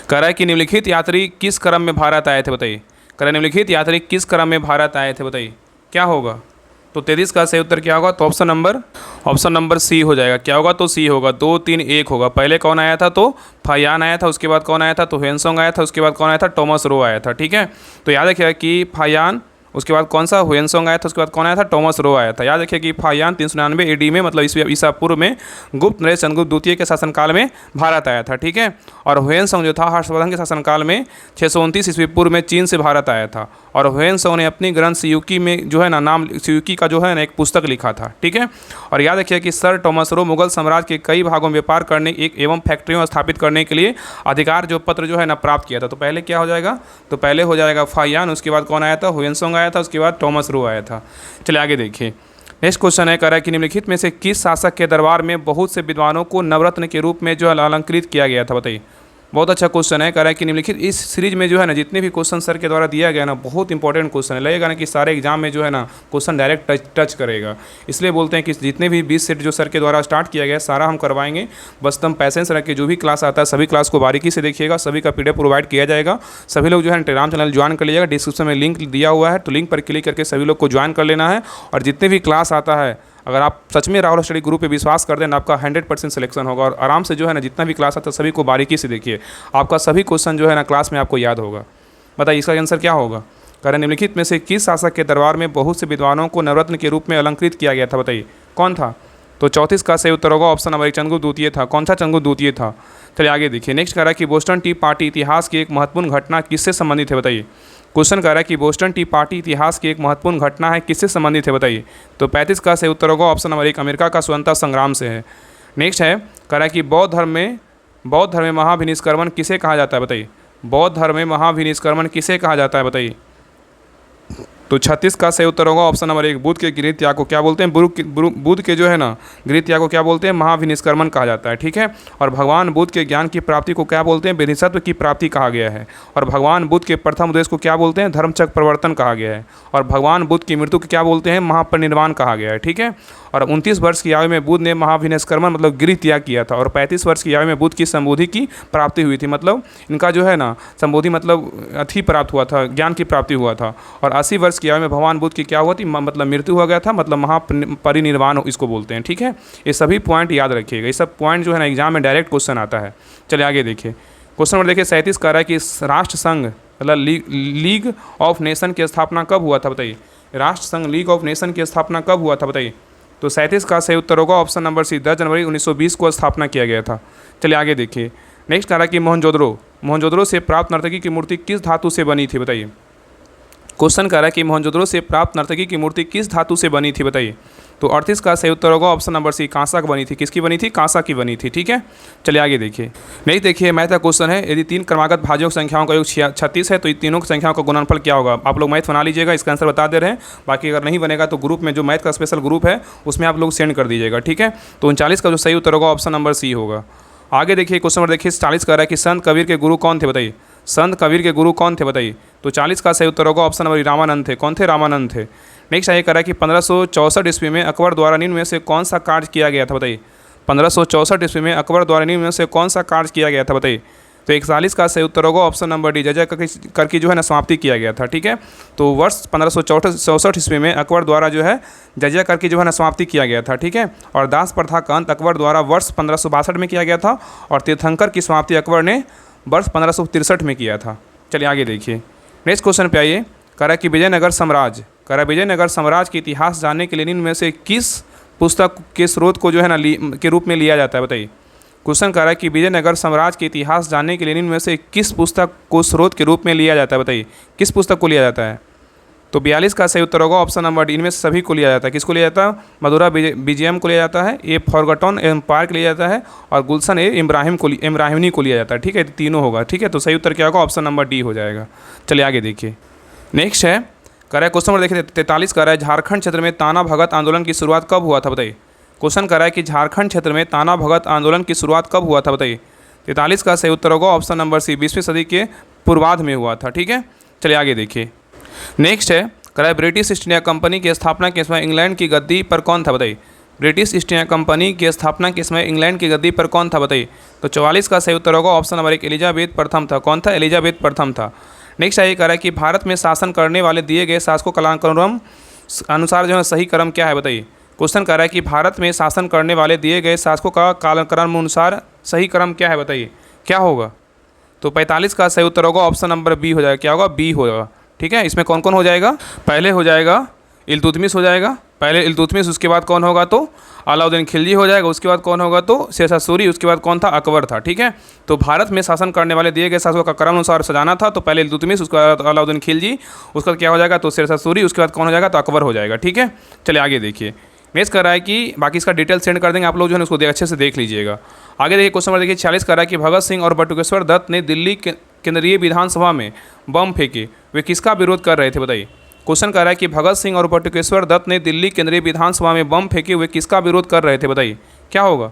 कह रहा है कि निम्नलिखित यात्री किस क्रम में भारत आए थे बताइए। कह रहा है निम्नलिखित यात्री किस क्रम में भारत आए थे बताइए, क्या होगा। तो 33 का सही उत्तर क्या होगा, तो ऑप्शन नंबर सी हो जाएगा। क्या होगा, तो सी होगा, 2 3 1 होगा। पहले कौन आया था, तो फायान आया था, उसके बाद कौन आया था, तो ह्वेनसोंग आया था, उसके बाद कौन आया था, टॉमस रो आया था। ठीक है। तो याद रखिएगा कि फायान, उसके बाद कौन सा, ह्वेनसोंग आया था, उसके बाद कौन आया था, टॉमस रो आया था। याद रखिए कि फायान 399 AD में मतलब ईसा पूर्व में गुप्त नरेश चंद्रगुप्त द्वितीय के शासनकाल में भारत आया था। ठीक है। और ह्वेनसोंग जो था हर्षवर्धन के शासनकाल में 629 ईस्वी पूर्व में चीन से भारत आया था। और ह्वेनसोंग ने अपनी ग्रंथ सियूकी में जो है ना नाम सियूकी का जो है ना एक पुस्तक लिखा था। ठीक है। और याद रखिए कि सर टॉमस रो मुगल साम्राज्य के कई भागों में व्यापार करने एवं फैक्ट्रियों स्थापित करने के लिए अधिकार जो पत्र जो है ना प्राप्त किया था। तो पहले क्या हो जाएगा, तो पहले हो जाएगा फायान, उसके बाद कौन आया था, ह्वेनसोंग आया था, उसके बाद टॉमस रो आया था। चलिए आगे देखिए। नेक्स्ट क्वेश्चन है कह रहा है कि निम्नलिखित में से किस शासक के दरबार में बहुत से विद्वानों को नवरत्न के रूप में जो है अलंकृत किया गया था बताइए। बहुत अच्छा क्वेश्चन है। कह रहा है कि निम्नलिखित इस सीरीज में जो है ना जितने भी क्वेश्चन सर के द्वारा दिया गया ना बहुत इंपॉर्टेंट क्वेश्चन है, लगेगा ना कि सारे एग्जाम में जो है ना क्वेश्चन डायरेक्ट टच करेगा। इसलिए बोलते हैं कि जितने भी 20 सेट जो सर के द्वारा स्टार्ट किया गया सारा हम करवाएंगे। बस तुम पैसेंस रख के जो भी क्लास आता है सभी क्लास को बारीकी से देखिएगा, सभी का PDF प्रोवाइड किया जाएगा। सभी लोग जो है टेलीग्राम चैनल ज्वाइन कर लीजिएगा, डिस्क्रिप्शन में लिंक दिया हुआ है, तो लिंक पर क्लिक करके सभी लोग को ज्वाइन कर लेना है। और जितने भी क्लास आता है अगर आप सच में राहुल स्टडी ग्रुप पे विश्वास कर देना, आपका 100% सिलेक्शन होगा। और आराम से जो है ना जितना भी क्लास आता है सभी को बारीकी से देखिए, आपका सभी क्वेश्चन जो है ना क्लास में आपको याद होगा। बताइए इसका आंसर क्या होगा। करें निम्नलिखित में से किस शासक के दरबार में बहुत से विद्वानों को नवरत्न के रूप में अलंकृत किया गया था। बताइए कौन था। तो 34 का सही उत्तर होगा ऑप्शन नंबर 1 चंद्रगुप्त द्वितीय था। कौन था, चंद्रगुप्त द्वितीय था। चलिए आगे देखिए। नेक्स्ट कह रहा है कि बोस्टन टी पार्टी इतिहास की एक महत्वपूर्ण घटना किससे संबंधित है। बताइए क्वेश्चन कह रहा है कि बोस्टन टी पार्टी इतिहास की एक महत्वपूर्ण घटना है, किससे संबंधित है। बताइए तो 35 का सही उत्तर होगा ऑप्शन नंबर 1 अमेरिका का स्वतंत्रता संग्राम से है। नेक्स्ट है कह रहा है कि बौद्ध धर्म में महाभिनिष्क्रमण किसे कहा जाता है। बताइए बौद्ध धर्म में महाभिनिष्क्रमण किसे कहा जाता है। बताइए तो 36 का सही उत्तर होगा ऑप्शन नंबर 1 बुद्ध के गृह त्याग को क्या बोलते हैं, बुद्ध के जो है ना गृह त्याग को क्या बोलते हैं, महाभिनिष्क्रमण कहा जाता है। ठीक है। और भगवान बुद्ध के ज्ञान की प्राप्ति को क्या बोलते हैं, बोधिसत्व की प्राप्ति कहा गया है। और भगवान बुद्ध के प्रथम उद्देश्य को क्या बोलते हैं, धर्मचक्र प्रवर्तन कहा गया है। और भगवान बुद्ध की मृत्यु को क्या बोलते हैं, महापरिनिर्वाण कहा गया है। ठीक है। और 29 वर्ष की आयु में बुद्ध ने महाभिनिष्क्रमण मतलब गृह त्याग किया था। और 35 वर्ष की आयु में बुद्ध की संबोधि की प्राप्ति हुई थी, मतलब इनका जो है ना संबोधि मतलब अथि प्राप्त हुआ था, ज्ञान की प्राप्ति हुआ था। और 80 वर्ष की आयु में भगवान बुद्ध की क्या हुआ थी, मतलब मृत्यु हो गया था, मतलब महापरिनिर्वाण इसको बोलते हैं। ठीक है। ये सभी पॉइंट याद रखिएगा, ये सब पॉइंट जो है ना एग्जाम में डायरेक्ट क्वेश्चन आता है। चलिए आगे देखिए। क्वेश्चन नंबर देखिए 37 कह रहा है कि राष्ट्र संघ मतलब लीग ऑफ नेशन की स्थापना कब हुआ था। बताइए राष्ट्र संघ लीग ऑफ नेशन की स्थापना कब हुआ था। बताइए तो 37 का सही उत्तर होगा ऑप्शन नंबर सी 10 जनवरी 1920 को स्थापना किया गया था। चलिए आगे देखिए। नेक्स्ट कह रहा है कि मोहनजोदड़ो से प्राप्त नर्तकी की मूर्ति किस धातु से बनी थी। बताइए क्वेश्चन कह रहा है कि मोहनजोदड़ो से प्राप्त नर्तकी की मूर्ति किस धातु से बनी थी। बताइए तो 38 का सही उत्तर होगा ऑप्शन नंबर सी कांसा की बनी थी। किसकी बनी थी, कांसा की बनी थी। ठीक है। चलिए आगे देखिए। नहीं देखिए मैथ का क्वेश्चन है, यदि 3 क्रमागत भाज्यों संख्याओं का योग 36 है तो इन तीनों संख्याओं का गुणनफल क्या होगा। आप लोग मैथ बना लीजिएगा, इसका आंसर बता दे रहे हैं। बाकी अगर नहीं बनेगा तो ग्रुप में जो मैथ का स्पेशल ग्रुप है उसमें आप लोग सेंड कर दीजिएगा। ठीक है। तो 39 का जो सही उत्तर होगा ऑप्शन नंबर सी होगा। आगे देखिए क्वेश्चन नंबर देखिए 40 कह रहा है कि संत कबीर के गुरु कौन थे। बताइए संत कबीर के गुरु कौन थे। बताइए तो 40 का सही उत्तर होगा ऑप्शन नंबर रामानंद थे। कौन थे, रामानंद थे। नेक्स्ट ये कह रहा है कि 1564 ईस्वी में अकबर द्वारा निम्न में से कौन सा कार्य किया गया था। बताइए 1564 ईस्वी में अकबर द्वारा निम्न में से कौन सा कार्य किया गया था। बताइए तो 41 का सही उत्तर होगा ऑप्शन नंबर डी जजा करके जो है ना समाप्ति किया गया था। ठीक है। तो वर्ष 1564 ईस्वी में अकबर द्वारा जो है जजिया करके जो है ना समाप्ति किया गया था। ठीक है। और दास प्रथा का अंत अकबर द्वारा वर्ष 1562 में किया गया था। और तीर्थंकर की समाप्ति अकबर ने वर्ष 1563 में किया था। चलिए आगे देखिए। नेक्स्ट क्वेश्चन पे आइए। कह रहा है कि विजयनगर साम्राज्य के इतिहास जानने के लिए निम्न में से किस पुस्तक के स्रोत को जो है ना के रूप में लिया जाता है। बताइए क्वेश्चन कह रहा है कि विजयनगर साम्राज्य के इतिहास जानने के लिए निम्न में से किस पुस्तक को स्रोत के रूप में लिया जाता है। बताइए किस पुस्तक को लिया जाता है। तो 42 का सही उत्तर होगा ऑप्शन नंबर डी, इनमें से सभी को लिया जाता है। किसको लिया जाता है, मधुरा विजयम को लिया जाता है, ए फॉरगॉटन एम्पायर को लिया जाता है, और गुलशन इब्राहिमी को लिया जाता है। ठीक है। तीनों होगा। ठीक है। तो सही उत्तर क्या होगा, ऑप्शन नंबर डी हो जाएगा। चलिए आगे देखिए। नेक्स्ट है कह रहा है क्वेश्चन नंबर देखिए 43 कह रहा है झारखंड क्षेत्र में ताना भगत आंदोलन की शुरुआत कब हुआ था। बताइए क्वेश्चन कह रहा है कि झारखंड क्षेत्र में ताना भगत आंदोलन की शुरुआत कब हुआ था। बताइए 43 का सही उत्तर होगा ऑप्शन नंबर सी 20वीं सदी के पूर्वार्ध में हुआ था। ठीक है। चलिए आगे देखिए। नेक्स्ट है कह रहा है ब्रिटिश ईस्ट इंडिया कंपनी की स्थापना के समय इंग्लैंड की गद्दी पर कौन था। बताइए ब्रिटिश ईस्ट इंडिया कंपनी की स्थापना के समय इंग्लैंड की गद्दी पर कौन था। बताइए तो 44 का सही उत्तर होगा ऑप्शन नंबर 1 एलिजाबेथ प्रथम था। कौन था, एलिजाबेथ प्रथम था। नेक्स्ट ये कह रहा है कि भारत में शासन करने वाले दिए गए शासकों कालानुक्रम अनुसार जो है सही क्रम क्या है। बताइए क्वेश्चन कह रहा है कि भारत में शासन करने वाले दिए गए शासकों का कालक्रम अनुसार सही क्रम क्या है। बताइए क्या होगा। तो 45 का सही उत्तर होगा ऑप्शन नंबर बी हो जाएगा। क्या होगा, बी होगा। ठीक है। इसमें कौन कौन हो जाएगा, पहले हो जाएगा इल्तुतमिश हो जाएगा, पहले इल्तुतमिश, उसके बाद कौन होगा तो अलाउद्दीन खिलजी हो जाएगा, उसके बाद कौन होगा तो शेरशाह सूरी, उसके बाद कौन था, अकबर था। ठीक है। तो भारत में शासन करने वाले दिए गए शासकों का क्रम अनुसार सजाना था। तो पहले इल्तुतमिश, उसके बाद अलाउद्दीन खिलजी, उसके बाद क्या हो जाएगा तो शेरशाह सूरी, उसके बाद कौन हो जाएगा तो अकबर हो जाएगा। ठीक है। चलिए आगे देखिए। नेक्स्ट कर रहा है कि बाकी इसका डिटेल सेंड कर देंगे, आप लोग जो है उसको अच्छे से देख लीजिएगा। आगे देखिए क्वेश्चन नंबर देखिए 46 कर रहा है कि भगत सिंह और बटुकेश्वर दत्त ने दिल्ली केंद्रीय विधानसभा में बम फेंके, वे किसका विरोध कर रहे थे। बताइए क्वेश्चन कह रहा है कि भगत सिंह और बटुकेश्वर दत्त ने दिल्ली केंद्रीय विधानसभा में बम फेंके हुए किसका विरोध कर रहे थे। बताइए क्या होगा।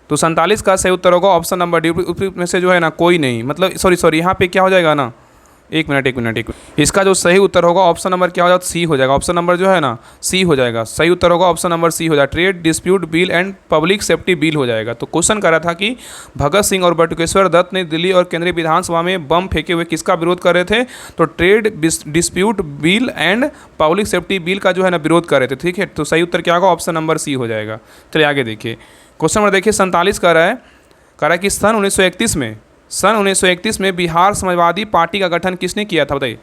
तो 47 का सही उत्तर होगा ऑप्शन नंबर डी में से जो है ना कोई नहीं, मतलब सॉरी यहाँ पे क्या हो जाएगा ना, एक मिनट। इसका जो सही उत्तर होगा ऑप्शन नंबर क्या हो जाएगा, सी हो जाएगा। ऑप्शन नंबर जो है ना सी हो जाएगा। सही उत्तर होगा ऑप्शन नंबर सी हो जाएगा, trade dispute bill and public safety bill हो जाएगा। तो क्वेश्चन कर रहा था कि भगत सिंह और बटुकेश्वर दत्त ने दिल्ली और केंद्रीय विधानसभा में बम फेंके हुए किसका विरोध कर रहे थे, तो trade dispute bill and public safety bill का जो है ना विरोध कर रहे थे। ठीक है, तो सही उत्तर क्या होगा, ऑप्शन नंबर सी हो जाएगा। चलिए आगे देखिए, क्वेश्चन नंबर देखिए 47 कर रहा है कि सन 1931 में बिहार समाजवादी पार्टी का गठन किसने किया था, बताइए।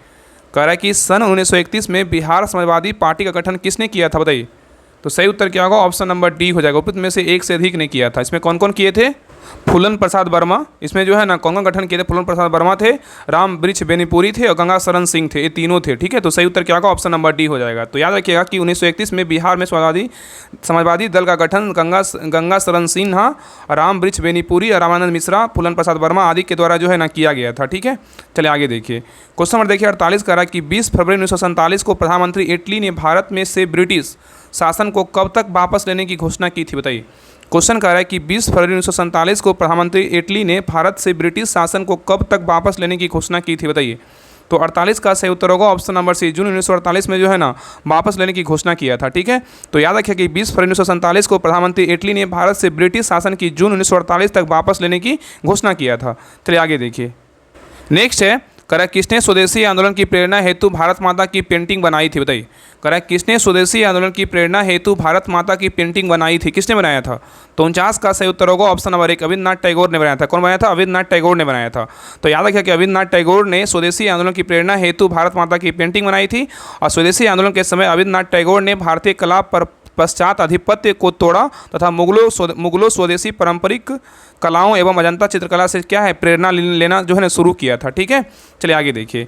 कह रहा है कि सन 1931 में बिहार समाजवादी पार्टी का गठन किसने किया था, बताइए। तो सही उत्तर क्या होगा, ऑप्शन नंबर डी हो जाएगा। उपरोक्त में से एक से अधिक ने किया था। इसमें कौन कौन किए थे, फूलन प्रसाद वर्मा। इसमें जो है ना कौन कौन गठन किए थे, फूलन प्रसाद वर्मा थे, राम वृक्ष बेनीपुरी थे और गंगा शरण सिंह थे, ये तीनों थे। ठीक है, तो सही उत्तर क्या होगा, ऑप्शन नंबर डी हो जाएगा। तो याद रखिएगा कि 1931 में बिहार में समाजवादी दल का गठन गंगा शरण सिन्हा, राम वृक्ष बेनीपुरी और रामानंद मिश्रा, फूलन प्रसाद वर्मा आदि के द्वारा जो है ना किया गया था। ठीक है, चलिए आगे देखिए, क्वेश्चन नंबर देखिए 48 का रहा कि 20 फरवरी 1947 को प्रधानमंत्री इटली ने भारत में से ब्रिटिश शासन को कब तक वापस लेने की घोषणा की थी, बताइए। क्वेश्चन कह रहा है कि 20 फरवरी 1947 को प्रधानमंत्री इटली ने भारत से ब्रिटिश शासन को कब तक वापस लेने की घोषणा की थी, बताइए। तो 48 का सही उत्तर होगा ऑप्शन नंबर सी, जून 1948 में जो है ना वापस लेने की घोषणा किया था। ठीक है, तो याद रखिए कि 20 फरवरी 1947 को प्रधानमंत्री इटली ने भारत से ब्रिटिश शासन की जून 1948 तक वापस लेने की घोषणा किया था। चलिए आगे देखिए, नेक्स्ट है कह किसने स्वदेशी आंदोलन की प्रेरणा हेतु भारत माता की पेंटिंग बनाई थी, बताइए। कह किसने स्वदेशी आंदोलन की प्रेरणा हेतु भारत माता की पेंटिंग बनाई थी, किसने बनाया था। तो 49 का सही उत्तर होगा ऑप्शन नंबर 1, अविन्द्रनाथ टैगोर ने बनाया था। कौन बनाया था, अविन्द्रनाथ टैगोर ने बनाया था। तो याद रखिए कि अविन्द्रनाथ टैगोर ने स्वदेशी आंदोलन की प्रेरणा हेतु भारत माता की पेंटिंग बनाई थी। और स्वदेशी आंदोलन के समय अविन्द्रनाथ टैगोर ने भारतीय कला पर पश्चात आधिपत्य को तोड़ा तथा मुगलों स्वदेशी पारंपरिक कलाओं एवं अजंता चित्रकला से क्या है प्रेरणा लेना जो है ना शुरू किया था। ठीक है, चलिए आगे देखिए,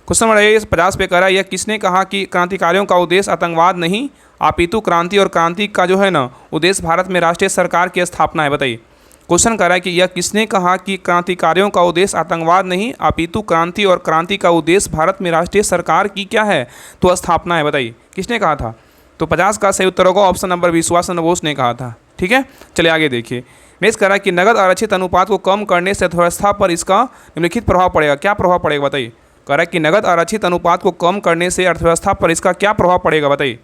क्वेश्चन नंबर 50 पे कह रहा है यह किसने कहा कि क्रांतिकारियों का उद्देश्य आतंकवाद नहीं अपितु क्रांति और क्रांति का जो है ना उद्देश्य भारत में राष्ट्रीय सरकार की स्थापना है, बताइए। क्वेश्चन कह रहा है कि यह किसने कहा कि क्रांतिकारियों का उद्देश्य आतंकवाद नहीं अपितु क्रांति और क्रांति का उद्देश्य भारत में राष्ट्रीय सरकार की क्या है, तो स्थापना है, बताइए। किसने कहा था, तो 50 का सही उत्तर होगा option number B, Subhash Chandra Bose ने कहा था। ठीक है, चलिए आगे देखिए, नेक्स्ट कह रहा है कि नगद आरक्षित अनुपात को कम करने से अर्थव्यवस्था पर इसका निम्नलिखित प्रभाव पड़ेगा। क्या प्रभाव पड़ेगा, बताइए। कह रहा है कि नगद आरक्षित अनुपात को कम करने से अर्थव्यवस्था पर इसका क्या प्रभाव पड़ेगा, बताइए।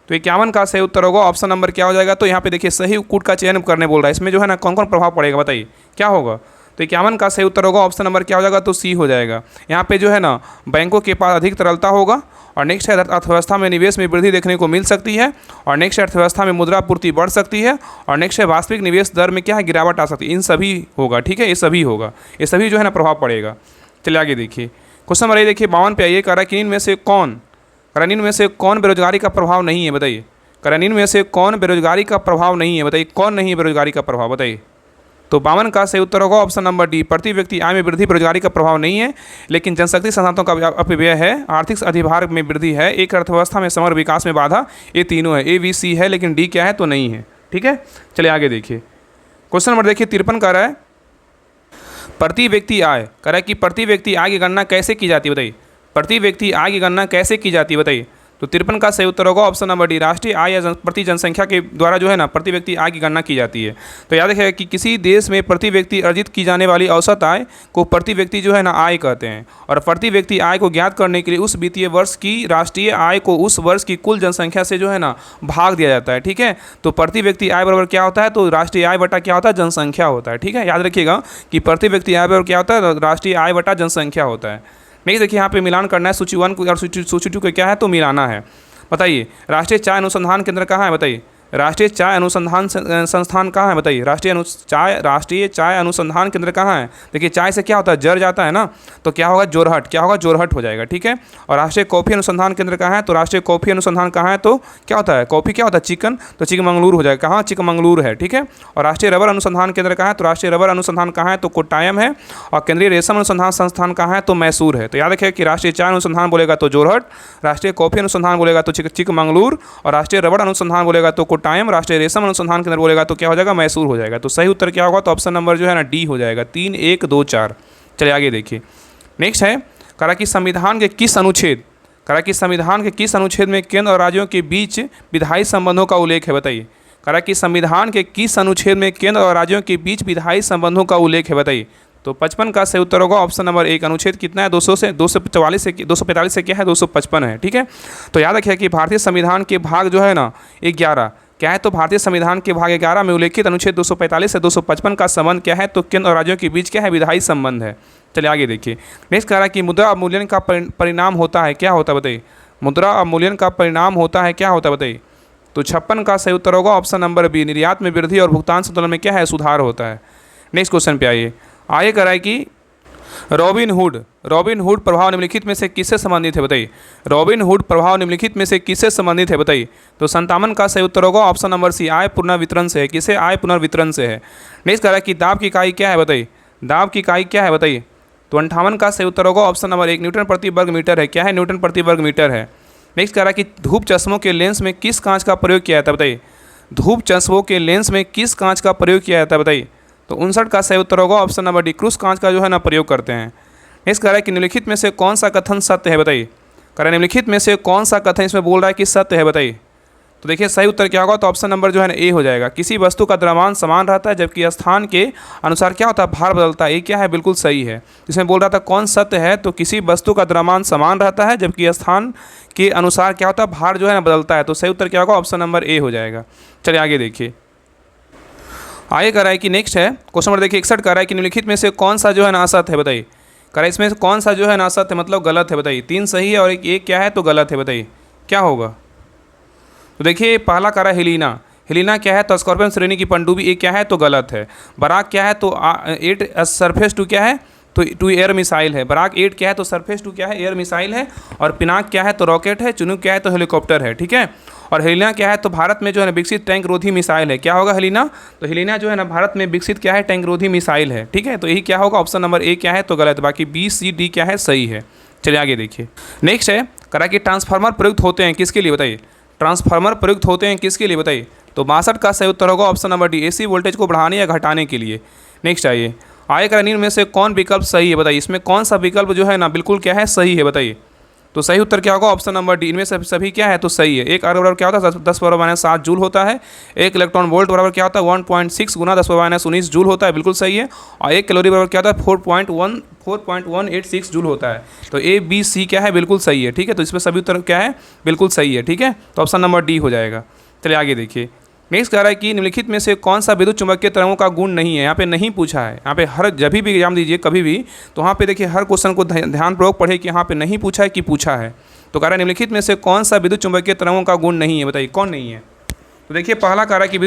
तो 51 का सही उत्तर होगा ऑप्शन नंबर क्या हो जाएगा, तो यहाँ पे देखिए सही कूट का चयन करने बोल रहा है। इसमें जो है ना कौन कौन प्रभाव पड़ेगा, बताइए क्या होगा। तो 51 का सही उत्तर होगा ऑप्शन नंबर क्या हो जाएगा, तो सी हो जाएगा। यहाँ पे जो है ना बैंकों के पास अधिक तरलता होगा। और नेक्स्ट है अर्थव्यवस्था में निवेश में वृद्धि देखने को मिल सकती है। और नेक्स्ट अर्थव्यवस्था में मुद्रा पूर्ति बढ़ सकती है। और नेक्स्ट है वास्तविक निवेश दर में क्या है गिरावट आ सकती है। इन सभी होगा। ठीक है, ये सभी होगा, ये सभी जो है ना प्रभाव पड़ेगा। चलिए आगे देखिए, क्वेश्चन नंबर ये देखिए 52 पे आइए, कह रहा है कि इनमें से कौन बेरोजगारी का प्रभाव नहीं है, बताइए। कह रहा है इनमें से कौन बेरोजगारी का प्रभाव नहीं है, बताइए। कौन नहीं है बेरोजगारी का प्रभाव, बताइए। तो 52 का सही उत्तर होगा ऑप्शन नंबर डी, प्रति व्यक्ति आय में वृद्धि बेरोजगारी का प्रभाव नहीं है, लेकिन जनशक्ति संसाधनों का अपव्यय है, आर्थिक अधिभार में वृद्धि है, एक अर्थव्यवस्था में समग्र विकास में बाधा, ये तीनों है। ए बी सी है, लेकिन डी क्या है, तो नहीं है। ठीक है, चलिए आगे देखिए, क्वेश्चन नंबर देखिए 53 का रहा है प्रति व्यक्ति आय। कह रहा है कि प्रति व्यक्ति आय की गणना कैसे की जाती है, बताइए। प्रति व्यक्ति आय की गणना कैसे की जाती है, बताइए। तो 53 का सही उत्तर होगा ऑप्शन नंबर डी, राष्ट्रीय आय या प्रति जनसंख्या के द्वारा जो है ना प्रति व्यक्ति आय की गणना की जाती है। तो याद रखिएगा कि किसी देश में प्रति व्यक्ति अर्जित की जाने वाली औसत आय को प्रति व्यक्ति जो है ना आय कहते हैं। और प्रति व्यक्ति आय को ज्ञात करने के लिए उस वित्तीय वर्ष की राष्ट्रीय आय को उस वर्ष की कुल जनसंख्या से जो है ना भाग दिया जाता है। ठीक है, तो प्रति व्यक्ति आय बराबर क्या होता है, तो राष्ट्रीय आय बटा क्या होता है, जनसंख्या होता है। ठीक है, याद रखिएगा कि प्रति व्यक्ति आय बराबर क्या होता है, राष्ट्रीय आय बटा जनसंख्या होता है। नहीं देखिए यहाँ पे मिलान करना है, सूची 1 और सूची 2 को क्या है, तो मिलाना है। बताइए राष्ट्रीय चाय अनुसंधान केंद्र कहाँ है, बताइए। राष्ट्रीय चाय अनुसंधान संस्थान कहाँ है, बताइए। राष्ट्रीय चाय अनुसंधान केंद्र कहाँ है। देखिए चाय से क्या होता है, जर जाता है ना, तो क्या होगा, जोरहट। क्या होगा, जोरहट हो जाएगा। ठीक है, और राष्ट्रीय कॉफ़ी अनुसंधान केंद्र कहाँ है, तो राष्ट्रीय कॉफ़ी अनुसंधान कहाँ है, तो क्या होता है, कॉफ़ी क्या होता है, चिकन, तो चिकमंगलूर हो जाएगा। कहाँ, चिकमंगलूर है। ठीक है, और राष्ट्रीय रबर अनुसंधान केंद्र कहाँ है, तो राष्ट्रीय रबर अनुसंधान कहाँ है, तो कोट्टायम है। और केंद्रीय रेशम अनुसंधान संस्थान कहाँ है, तो मैसूर है। तो याद रखिए कि राष्ट्रीय चाय अनुसंधान बोलेगा तो जोरहट, राष्ट्रीय कॉफ़ी अनुसंधान बोलेगा तो चिकमंगलूर, और राष्ट्रीय रबर अनुसंधान बोलेगा तो कोट्टायम, राष्ट्रीय रेशम अनुसंधान केंद्र बोलेगा तो क्या हो जाएगा, मैसूर हो जाएगा। तो सही उत्तर क्या होगा, तो ऑप्शन नंबर जो है ना डी हो जाएगा, 3 1 2 4। चलिए आगे देखिए, नेक्स्ट है कहा कि संविधान के किस अनुच्छेद में केंद्र और राज्यों के बीच विधायी संबंधों का उल्लेख है, बताइए। कहा कि संविधान के किस अनुच्छेद में केंद्र और राज्यों के बीच विधायी संबंधों का उल्लेख है, बताइए। तो 55 का सही उत्तर होगा ऑप्शन नंबर 1। अनुच्छेद कितना है? 200 से 245 से 245 से क्या है? 255 है। ठीक है, तो याद रखिए कि भारतीय संविधान के भाग जो है ना 11 क्या है? तो भारतीय संविधान के भाग 11 में उल्लेखित अनुच्छेद 245 से 255 का संबंध क्या है? तो केंद्र और राज्यों के बीच क्या है? विधायी संबंध है। चलिए आगे देखिए। नेक्स्ट कह रहा है कि मुद्रा अवमूल्यन का परिणाम होता है, क्या होता है बताइए? मुद्रा अवमूल्यन का परिणाम होता है, क्या होता है बताइए? तो 56 का सही उत्तर होगा ऑप्शन नंबर बी। निर्यात में वृद्धि और भुगतान संतुलन में क्या है? सुधार होता है। नेक्स्ट क्वेश्चन पे आइए। आगे कह रहा है कि रॉबिन हुड प्रभाव निम्नलिखित में से किससे संबंधित है बताइए? रॉबिन हुड प्रभाव निम्नलिखित में से किससे संबंधित है बताइए? तो 57 का सही उत्तर होगा ऑप्शन नंबर सी। आय पुनर्वितरण से है। किसे? आय पुनर्वितरण से है। नेक्स्ट कह रहा है कि दाब की इकाई क्या है बताइए? दाब की इकाई क्या है बताइए? तो 58 का सही उत्तर होगा ऑप्शन नंबर 1। न्यूटन प्रति वर्ग मीटर है। क्या है? न्यूटन प्रति वर्ग मीटर है। नेक्स्ट कह रहा है कि धूप चश्मों के लेंस में किस कांच का प्रयोग किया जाता है बताइए? धूप चश्मों के लेंस में किस कांच का प्रयोग किया जाता है बताइए? तो 59 का सही उत्तर होगा ऑप्शन नंबर डी। क्रूस कांच का जो है ना प्रयोग करते हैं। नेक्स्ट कह रहा है कि निम्नलिखित में से कौन सा कथन सत्य है बताइए? कह रहा है निम्नलिखित में से कौन सा कथन इसमें बोल रहा है कि सत्य है बताइए? तो देखिए सही उत्तर क्या होगा? तो ऑप्शन नंबर जो है ना ए हो जाएगा। किसी वस्तु का द्रव्यमान समान रहता है जबकि स्थान के अनुसार क्या होता है? भार बदलता है। ये क्या है? बिल्कुल सही है। इसमें बोल रहा था कौन सत्य है? तो किसी वस्तु का द्रव्यमान समान रहता है जबकि स्थान के अनुसार क्या होता है? भार जो है ना बदलता है। तो सही उत्तर क्या होगा? ऑप्शन नंबर ए हो जाएगा। चलिए आगे देखिए। आगे कह रहा है कि नेक्स्ट है क्वेश्चन नंबर देखिए 61 कह रहा है कि निम्नलिखित में से कौन सा जो है ना असत्य है बताइए? कह रहा है इसमें से कौन सा जो है ना असत्य है मतलब गलत है बताइए? 3 सही है और एक क्या है? तो गलत है। बताइए क्या होगा? तो देखिए पहला कह रहा है हेलिना क्या है? तो स्कॉर्पियन श्रेणी की पनडुब्बी। ये क्या है? तो गलत है। बराक क्या है? तो 8 सरफेस टू क्या है? तो टू एयर मिसाइल है। बराक 8 क्या है? तो सरफेस टू क्या है? एयर मिसाइल है। और पिनाक क्या है? तो रॉकेट है। चुनुक क्या है? तो हेलीकॉप्टर है। ठीक है, और हेलिना क्या है? तो भारत में जो है ना विकसित टैंक रोधी मिसाइल है। क्या होगा हेलिना? तो हेलिना जो है ना भारत में विकसित क्या है? टैंक रोधी मिसाइल है। ठीक है, तो यही क्या होगा? ऑप्शन नंबर ए क्या है? तो गलत। बाकी बी सी डी क्या है? सही है। चलिए आगे देखिए। नेक्स्ट है कह रहा कि ट्रांसफार्मर प्रयुक्त होते हैं किसके लिए बताइए? ट्रांसफार्मर प्रयुक्त होते हैं किसके लिए बताइए? तो 62 का सही उत्तर होगा option number D. AC voltage को बढ़ाने या घटाने के लिए। नेक्स्ट आइए। आगे का निम्न में से कौन विकल्प सही है बताइए? इसमें कौन सा विकल्प जो है ना बिल्कुल क्या है? सही है बताइए? तो सही उत्तर क्या होगा? Option number D. इनमें से सभी क्या है? तो सही है। एक अर्ग बराबर क्या होता है? 10⁻⁷ जूल होता है। एक इलेक्ट्रॉन वोल्ट बराबर क्या होता है? 1.6 गुना 10⁻�19 जूल होता है। बिल्कुल सही है। और एक कैलोरी बराबर क्या होता है? 4.186 जूल होता है। तो ए बी सी क्या है? बिल्कुल सही है। ठीक है, तो इसमें सभी उत्तर क्या है? बिल्कुल सही है। ठीक है, तो ऑप्शन नंबर डी हो जाएगा। चलिए आगे देखिए। नेक्स्ट कह रहा है कि निम्नलिखित में से कौन सा विद्युत चुंबकीय तरंगों का गुण नहीं है? यहाँ पे नहीं पूछा है। यहाँ पे हर जब भी एग्जाम दीजिए कभी भी तो वहाँ पे देखिए हर क्वेश्चन को ध्यानपूर्वक पढ़े कि यहाँ पे नहीं पूछा है कि पूछा है। तो कह रहा है निम्नलिखित में से कौन सा विद्युत चुंबकीय तरंगों का गुण नहीं है? बताइए कौन नहीं है? तो देखिए पहला कह रहा है कि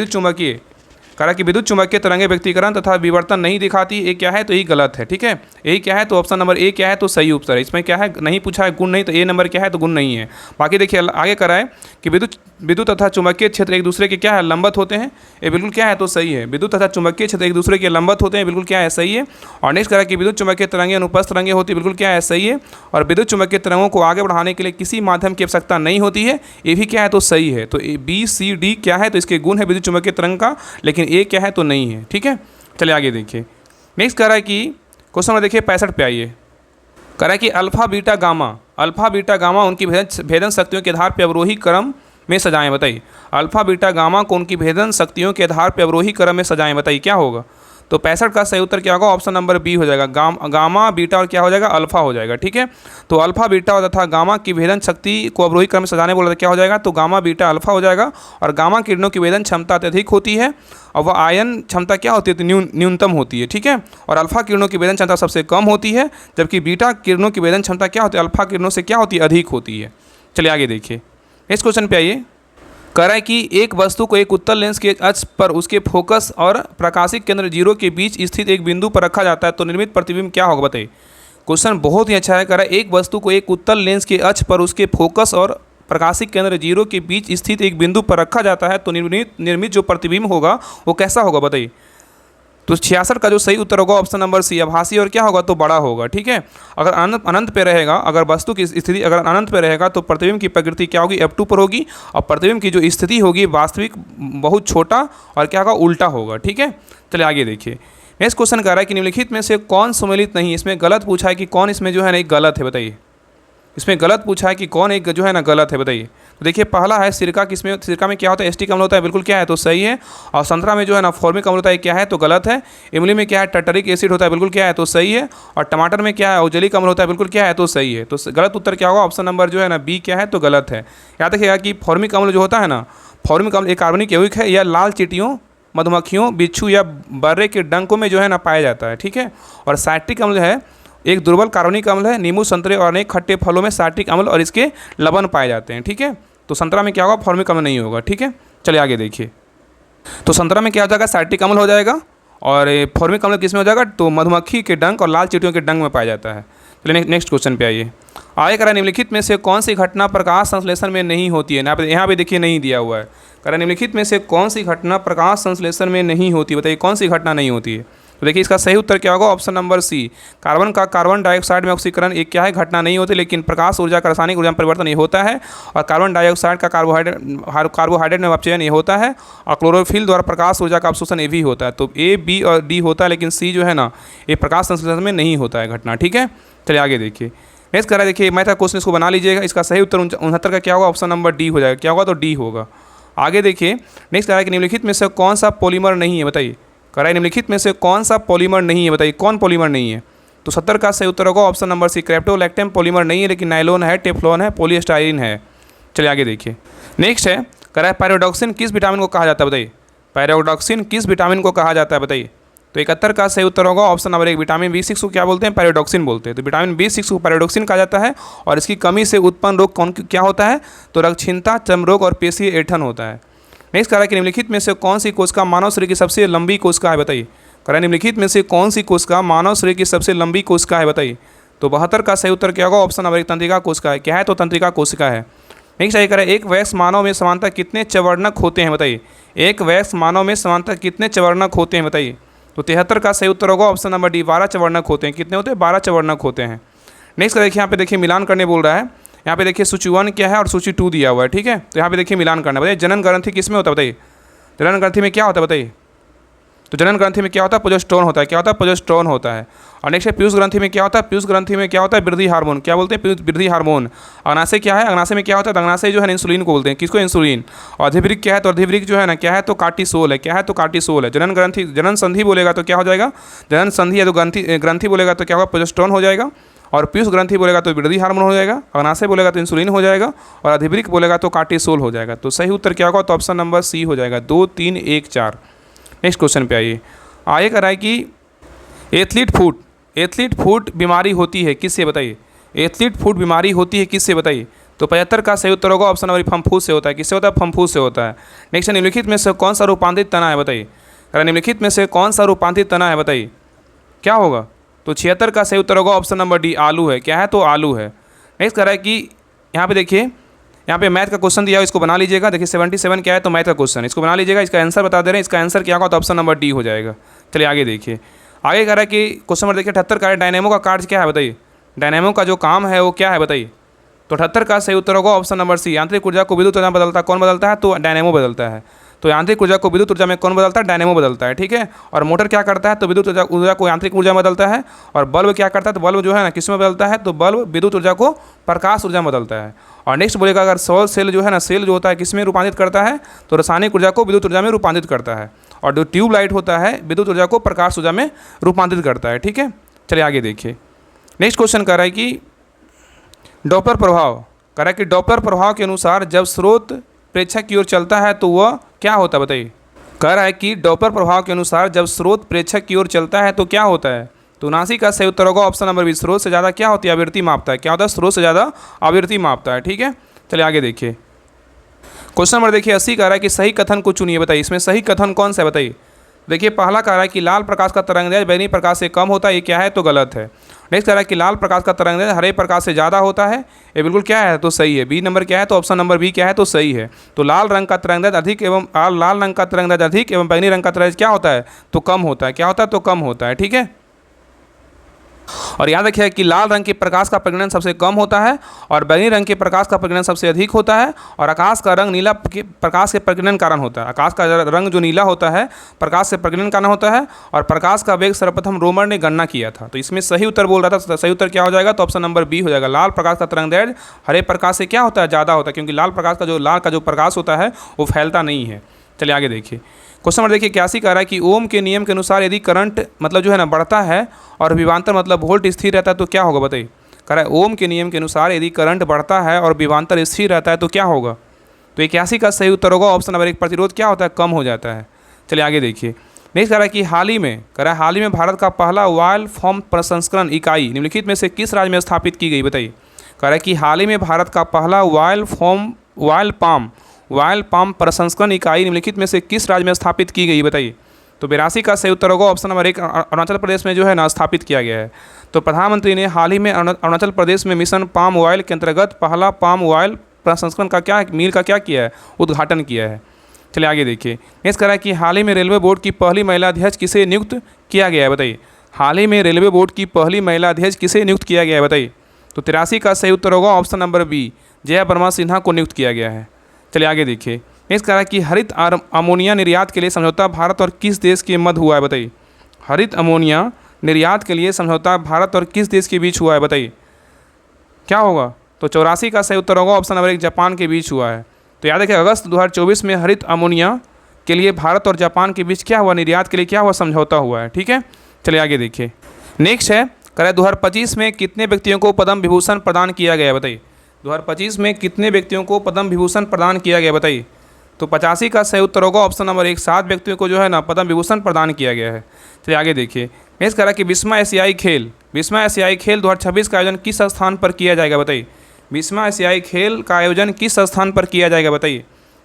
विद्युत चुंबकीय तरंगें व्यक्तिकरण तथा विवर्तन नहीं दिखाती। ये क्या है? तो यही गलत है। ठीक है, यही क्या है? तो ऑप्शन नंबर ए क्या है? तो सही उत्तर है। इसमें क्या है? नहीं पूछा है गुण नहीं, तो ए नंबर क्या है? तो गुण नहीं है। बाकी देखिए आगे कह रहा है कि विद्युत तथा चुंबकीय क्षेत्र एक दूसरे के क्या है? लंबवत होते हैं। ये बिल्कुल क्या है? तो सही है। विद्युत तथा चुंबकीय क्षेत्र एक दूसरे के लंबवत होते हैं। बिल्कुल क्या है? सही है। और नेक्स्ट कह रहा है कि विद्युत चुंबकीय तरंगें अनुप्रस्थ तरंगें होती है। बिल्कुल क्या है? सही है। और विद्युत चुंबकीय तरंगों को आगे बढ़ाने के लिए किसी माध्यम की आवश्यकता नहीं होती है। ये भी क्या है? तो सही है। तो बी सी डी क्या है? तो इसके गुण है विद्युत चुंबकीय तरंग का, लेकिन ए क्या है? तो नहीं है। ठीक है, चलिए आगे देखिए। नेक्स्ट कह रहा है कि क्वेश्चन नंबर देखिए 65 पे आइए। कह रहा है कि अल्फा बीटा गामा उनकी भेदन शक्तियों के आधार पर अवरोही क्रम में सजाएं। बताइए अल्फा बीटा गामा को उनकी भेदन शक्तियों के आधार पर अवरोही क्रम में सजाएं। बताइए क्या होगा? तो 65 का सही उत्तर क्या होगा? ऑप्शन नंबर बी हो जाएगा। गामा बीटा और क्या हो जाएगा? अल्फा हो जाएगा। ठीक है, तो अल्फा बीटा तथा गामा की भेदन शक्ति को अवरोही क्रम में सजाने बोला तो क्या हो जाएगा? तो गामा बीटा अल्फा हो जाएगा। और गामा किरणों की भेदन क्षमता अत्यधिक होती है और वह आयन क्षमता क्या होती है? तो न्यूनतम होती है। ठीक है, और अल्फा किरणों की भेदन क्षमता सबसे कम होती है, जबकि बीटा किरणों की भेदन क्षमता क्या होती है? अल्फा किरणों से क्या होती है? अधिक होती है। चलिए आगे देखिए। नेक्स्ट क्वेश्चन पे आइए। कह रहा है कि एक वस्तु को एक उत्तल लेंस के अक्ष पर उसके फोकस और प्रकाशिक केंद्र 0 के बीच स्थित एक बिंदु पर रखा जाता है तो निर्मित प्रतिबिंब क्या होगा? बताइए। क्वेश्चन बहुत ही अच्छा है। कह रहा है एक वस्तु को एक उत्तल लेंस के अक्ष पर उसके फोकस और प्रकाशिक केंद्र 0 के बीच स्थित एक बिंदु पर रखा जाता है तो निर्मित जो प्रतिबिंब होगा वो कैसा होगा? बताइए। तो 66 का जो सही उत्तर होगा ऑप्शन नंबर सी आभासी और क्या होगा? तो बड़ा होगा। ठीक है, अगर अनंत पे रहेगा, अगर वस्तु की स्थिति अगर अनंत पे रहेगा तो प्रतिबिंब की प्रकृति क्या होगी? F2 पर होगी। और प्रतिबिंब की जो स्थिति होगी वास्तविक बहुत छोटा और क्या होगा? उल्टा होगा। ठीक है, चलिए आगे देखिए। नेक्स्ट क्वेश्चन कह रहा है कि निम्नलिखित में से कौन सम्मिलित नहीं? इसमें गलत पूछा है कि कौन इसमें जो है नहीं गलत है? बताइए इसमें गलत पूछा है कि कौन एक जो है ना गलत है, बताइए। तो देखिए पहला है सिरका, किसमें सिरका में क्या होता है, एसिटिक अम्ल होता है, बिल्कुल क्या है तो सही है। और संतरा में जो है ना फॉर्मिक अम्ल होता है, क्या है तो गलत है। इमली में क्या है टर्टरिक एसिड होता है, बिल्कुल क्या है तो सही है। और टमाटर में क्या है औजलिक अम्ल होता है, बिल्कुल क्या है तो सही है। तो गलत उत्तर क्या होगा, ऑप्शन नंबर जो है ना बी क्या है तो गलत है। याद रखिएगा कि फॉर्मिक अम्ल जो होता है ना, फॉर्मिक अम्ल एक कार्बनिक यौगिक है, या लाल चींटियों, मधुमक्खियों, बिच्छू या बर्रे के डंकों में जो है ना पाया जाता है, ठीक है। और साइट्रिक अम्ल है एक दुर्बल कार्बनिक अम्ल है, नींबू, संतरे और अनेक खट्टे फलों में साइट्रिक अम्ल और इसके लवण पाए जाते हैं, ठीक है। तो संतरा में क्या होगा, फॉर्मिक अम्ल नहीं होगा, ठीक है। चलिए आगे देखिए। तो संतरा में क्या हो जाएगा, साइट्रिक अम्ल हो जाएगा। और फॉर्मिक अम्ल किस में हो जाएगा, तो मधुमक्खी के डंक और लाल चींटियों के डंक में पाया जाता है। चलिए नेक्स्ट क्वेश्चन पे आइए। आगे करा निम्नलिखित में से कौन सी घटना प्रकाश संश्लेषण में नहीं होती है। यहाँ पे देखिए नहीं दिया हुआ है। करा निम्नलिखित में से कौन सी घटना प्रकाश संश्लेषण में नहीं होती, बताइए कौन सी घटना नहीं होती है। तो देखिए इसका सही उत्तर क्या होगा, ऑप्शन नंबर सी। कार्बन का कार्बन डाइऑक्साइड में ऑक्सीकरण एक क्या है घटना नहीं होती, लेकिन प्रकाश ऊर्जा का रासायनिक ऊर्जा में परिवर्तन ये होता है। और कार्बन डाइऑक्साइड का कार्बोहाइड्रेट में अपचयन ये होता है। और क्लोरोफिल द्वारा प्रकाश ऊर्जा का अवशोषण ये भी होता है। तो ए, बी और डी होता है, लेकिन सी जो है ना ये प्रकाश संश्लेषण में नहीं होता है घटना, ठीक है। चलिए आगे देखिए। नेक्स्ट करा देखिए मैथ का क्वेश्चन, इसको बना लीजिएगा। इसका सही उत्तर 69 का क्या होगा, ऑप्शन नंबर डी हो जाएगा। क्या होगा तो डी होगा। आगे देखिए नेक्स्ट करा कि निम्नलिखित में से कौन सा पॉलीमर नहीं है, बताइए। कराए निम्नलिखित में से कौन सा पॉलीमर नहीं है, बताइए कौन पॉलीमर नहीं है। तो 70 का सही उत्तर होगा ऑप्शन नंबर सी। क्रेप्टोलैक्टम पॉलीमर नहीं है, लेकिन नायलॉन है, टेफ्लॉन है, पॉलीस्टाइरीन है। चलिए आगे देखिए। नेक्स्ट है कराए पायरोडॉक्सिन किस विटामिन को कहा जाता है, बताइए। पायरोडॉक्सिन किस विटामिन को कहा जाता है, बताइए। तो 71 का सही उत्तर होगा ऑप्शन नंबर 1। विटामिन B6 को क्या बोलते हैं, पायरोडॉक्सिन बोलते हैं। तो विटामिन B6 को पायरोडॉक्सिन कहा जाता है। और इसकी कमी से उत्पन्न रोग कौन क्या होता है, तो रक्तहीनता, चर्म रोग और पेशीय ऐंठन होता है। नेक्स्ट करा कि निम्नलिखित में से कौन सी कोशिका मानव शरीर की सबसे लंबी कोशिका है, बताइए। करा निम्नलिखित में से कौन सी कोशिका मानव शरीर की सबसे लंबी कोशिका है, बताइए। तो 72 का सही उत्तर क्या होगा, ऑप्शन नंबर 1 तंत्रिका कोशिका है। क्या है तो तंत्रिका कोशिका है। नेक्स्ट आइए करें एक वयस्क मानव में समानतः कितने चवर्णक होते हैं, बताइए। एक वयस्क मानव में समानतः कितने चवर्णक होते हैं, बताइए। तो 73 का सही उत्तर होगा ऑप्शन नंबर डी। 12 चवर्णक होते हैं। कितने होते हैं, 12 चवर्णक होते हैं। नेक्स्ट देखिए यहाँ पे देखिए मिलान करने बोल रहा है। यहाँ पे देखिए सूची 1 क्या है और सूची 2 दिया हुआ है, ठीक है। तो यहाँ पे देखिए मिलान करना, बताइए जनन ग्रंथि किस में होता है, बताइए। जनन ग्रंथि में क्या होता है, बताइए। तो जनन ग्रंथि में क्या होता है, प्रोजेस्टेरोन होता है। क्या होता है, प्रोजेस्टेरोन होता है। और नेक्स्ट है पीयूष ग्रंथि में क्या होता है, पीयूष ग्रंथि में क्या होता है, वृद्धि हार्मोन। क्या बोलते हैं, वृद्धि हार्मोन। अग्नाशय क्या है, अग्नाशय में क्या होता है, अग्नाशय जो है इंसुलिन को बोलते हैं। किसको, इंसुलिन। और अधिवृक्क क्या है, तो अधिवृक्क जो है ना क्या है तो कार्टिसोल है। क्या है तो कार्टिसोल है। जनन ग्रंथि, जनन संधि बोलेगा तो क्या हो जाएगा, जनन संधि या तो ग्रंथि बोलेगा तो क्या होगा, प्रोजेस्टेरोन हो जाएगा। और पीयूष ग्रंथि बोलेगा तो वृद्धि हार्मोन हो जाएगा। अग्नाशय बोलेगा तो इंसुलिन हो जाएगा। और अधिवृक्क बोलेगा तो कार्टिसोल हो जाएगा। तो सही उत्तर क्या होगा, तो ऑप्शन नंबर सी हो जाएगा। 2, 3, 1, 4। नेक्स्ट क्वेश्चन पे आइए। आगे कर रहा है कि एथलीट फुट बीमारी होती है किससे, बताइए। एथलीट फुट बीमारी होती है किससे, बताइए। तो 75 का सही उत्तर होगा ऑप्शन नंबर फम्फूस से होता है। किससे होता है, फम्फूस से होता है। नेक्स्ट निम्नलिखित में से कौन सा रूपांतरित तना है, बताइए। अगर निम्नलिखित में से कौन सा रूपांतरित तना है, बताइए क्या होगा। तो 76 का सही उत्तर होगा ऑप्शन नंबर डी, आलू है। क्या है तो आलू है। नेक्स्ट कर रहा है कि यहाँ पे देखिए, यहाँ पे मैथ का क्वेश्चन दिया है, इसको बना लीजिएगा। देखिए 77 क्या है तो मैथ का क्वेश्चन, इसको बना लीजिएगा। इसका आंसर बता दे रहे हैं, इसका आंसर क्या होगा तो ऑप्शन नंबर डी हो जाएगा। चलिए आगे देखिए। आगे कह रहा है कि क्वेश्चन नंबर देखिए 78 का है, डायनेमो का कार्य क्या है, बताइए। डायनेमो का जो काम है वो क्या है, बताइए। तो 78 का सही उत्तर होगा ऑप्शन नंबर सी। यांत्रिक ऊर्जा को विद्युत ऊर्जा में बदलता है, कौन बदलता है, तो डायनेमो बदलता है। तो यांत्रिक ऊर्जा को विद्युत ऊर्जा में कौन बदलता है, डायनेमो बदलता है, ठीक है। और मोटर क्या करता है, तो विद्युत ऊर्जा को यांत्रिक ऊर्जा में बदलता है। और बल्ब क्या करता है, तो बल्ब जो है ना किस में बदलता है, तो बल्ब विद्युत ऊर्जा को प्रकाश ऊर्जा में बदलता है। और नेक्स्ट बोलेगा अगर सौर सेल जो है ना, सेल जो होता है किस में रूपांतरित करता है, तो रासायनिक ऊर्जा को विद्युत ऊर्जा में रूपांतरित करता है। और जो ट्यूब लाइट होता है विद्युत ऊर्जा को प्रकाश ऊर्जा में रूपांतरित करता है, ठीक है। चलिए आगे देखिए। नेक्स्ट क्वेश्चन कर रहा है कि डॉपलर प्रभाव, कह रहा है कि डॉपलर प्रभाव के अनुसार जब स्रोत प्रेक्षक की ओर चलता है तो वह क्या होता है, बताइए। कह रहा है कि डॉपलर प्रभाव के अनुसार जब स्रोत प्रेक्षक की ओर चलता है तो क्या होता है। तो 79 का सही उत्तर होगा ऑप्शन नंबर बी। स्रोत से ज़्यादा क्या होती है, आवृत्ति मापता है। क्या होता है, स्रोत से ज़्यादा आवृत्ति मापता है, ठीक है। चलिए आगे देखिए। क्वेश्चन नंबर देखिए 80 कह रहा है कि सही कथन को चुनिए, बताइए। इसमें सही कथन कौन सा है, बताइए। देखिए पहला कह रहा है कि लाल प्रकाश का तरंगदैर्घ्य बैंगनी प्रकाश से कम होता है, ये क्या है तो गलत है। नेक्स्ट कह रहा है कि लाल प्रकाश का तरंगदैर्घ्य हरे प्रकाश से ज़्यादा होता है, ये बिल्कुल क्या है तो सही है। बी नंबर क्या है तो ऑप्शन नंबर बी क्या है तो सही है। तो लाल रंग का तरंगदैर्घ्य अधिक एवं लाल रंग का तरंगदैर्घ्य अधिक एवं बैंगनी रंग का तरंगदैर्घ्य क्या होता है तो कम होता है। क्या होता है तो कम होता है, ठीक है। और याद रखिए कि लाल रंग के प्रकाश का प्रकीर्णन सबसे कम होता है और बैंगनी रंग के प्रकाश का प्रकीर्णन सबसे अधिक होता है, और आकाश का रंग नीला के प्रकाश के प्रकीर्णन कारण होता है। आकाश का रंग जो नीला होता है प्रकाश से प्रकीर्णन कारण होता है, और प्रकाश का वेग सर्वप्रथम रोमर ने गणना किया था। तो इसमें सही उत्तर बोल रहा था, तो सही उत्तर क्या हो जाएगा, तो ऑप्शन नंबर बी हो जाएगा। लाल प्रकाश का तरंगदैर्घ्य हरे प्रकाश से क्या होता है, ज़्यादा होता है, क्योंकि लाल का जो प्रकाश होता है वो फैलता नहीं है। चलिए आगे देखिए, क्वेश्चन नंबर देखिए 81 कह रहा है कि ओम के नियम के अनुसार यदि करंट मतलब जो है ना बढ़ता है और विभवांतर मतलब वोल्ट स्थिर रहता है तो क्या होगा, बताइए। कह रहा है ओम के नियम के अनुसार यदि करंट बढ़ता है और विभवांतर स्थिर रहता है तो क्या होगा। तो 81 का सही उत्तर होगा ऑप्शन नंबर 1, प्रतिरोध क्या होता है, कम हो जाता है। चलिए आगे देखिए, नेक्स्ट कह रहा है कि हाल ही में भारत का पहला ऑयल फॉर्म प्रसंस्करण इकाई निम्नलिखित में से किस राज्य में स्थापित की गई, बताइए। कह रहा है कि हाल ही में भारत का पहला ऑयल पाम प्रसंस्करण इकाई निम्नलिखित में से किस राज्य में स्थापित की गई, बताइए। तो 82 का सही उत्तर होगा ऑप्शन नंबर 1, अरुणाचल प्रदेश में जो है ना स्थापित किया गया है। तो प्रधानमंत्री ने हाल ही में अरुणाचल प्रदेश में मिशन पाम ऑयल के अंतर्गत पहला पाम ऑयल प्रसंस्करण का मिल का क्या किया है, उद्घाटन किया है। चलिए आगे देखिए, नेक्स्ट कह रहा है कि हाल ही में रेलवे बोर्ड की पहली महिला अध्यक्ष किसे नियुक्त किया गया है, बताइए। हाल ही में रेलवे बोर्ड की पहली महिला अध्यक्ष किसे नियुक्त किया गया है, बताइए। तो 83 का सही उत्तर होगा option number B, Jaya Verma Sinha को नियुक्त किया गया है। चलिए आगे देखिए, नेक्स्ट कह रहा है कि हरित अमोनिया निर्यात के लिए समझौता भारत और किस देश के मध्य हुआ है, बताइए। हरित अमोनिया निर्यात के लिए समझौता भारत और किस देश के बीच हुआ है, बताइए, क्या होगा। तो 84 का सही उत्तर होगा ऑप्शन नंबर 1, जापान के बीच हुआ है। तो याद रखिए अगस्त 2024 में हरित अमोनिया के लिए भारत और जापान के बीच क्या हुआ, निर्यात के लिए क्या हुआ, समझौता हुआ है। ठीक है, चलिए आगे देखिए, नेक्स्ट है कह रहा है 2025 में कितने व्यक्तियों को पद्म विभूषण प्रदान किया गया, बताइए। 2025 में कितने व्यक्तियों को पद्म विभूषण प्रदान किया गया, बताइए। तो 85 का सही उत्तर होगा ऑप्शन नंबर 1, 7 व्यक्तियों को जो है ना पद्म विभूषण प्रदान किया गया है। चलिए आगे देखिए, नेक्स्ट कह रहा है कि 20वां एशियाई खेल 2026 का आयोजन किस स्थान पर किया जाएगा, बताइए। 20वां एशियाई खेल का आयोजन किस स्थान पर किया जाएगा, बताइए।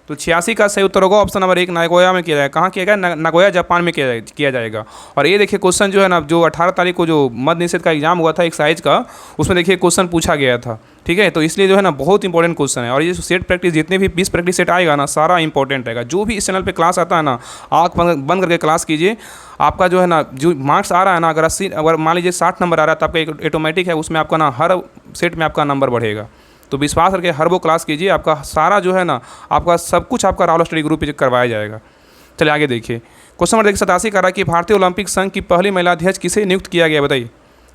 तो 86 का सही उत्तर होगा ऑप्शन नंबर 1, नागोया में किया जाएगा। कहाँ किया जाएगा, नागोया जापान में किया जाएगा। और ये देखिए क्वेश्चन जो है ना, जो 18 तारीख को जो मद्य निषेध का एग्जाम हुआ था एक्साइज का, उसमें देखिए क्वेश्चन पूछा गया था। ठीक है, तो इसलिए जो है ना बहुत इंपॉर्टेंट क्वेश्चन है। और ये सेट प्रैक्टिस जितने भी 20 प्रैक्टिस सेट आएगा ना, सारा इंपॉर्टेंट रहेगा। जो भी इस चैनल पे क्लास आता है ना, आँख बंद करके क्लास कीजिए। आपका जो है ना जो मार्क्स आ रहा है ना, अगर मान लीजिए 60 नंबर आ रहा है तो आपका ऑटोमेटिक है, उसमें आपका ना हर सेट में आपका नंबर बढ़ेगा। तो विश्वास करके हर वो क्लास कीजिए, आपका सारा जो है ना, आपका सब कुछ आपका राहुल स्टडी ग्रुप पे करवाया जाएगा। चलिए आगे देखिए, क्वेश्चन नंबर 87 कह रहा है कि भारतीय ओलंपिक संघ की पहली महिला अध्यक्ष किसे नियुक्त किया गया, बताइए।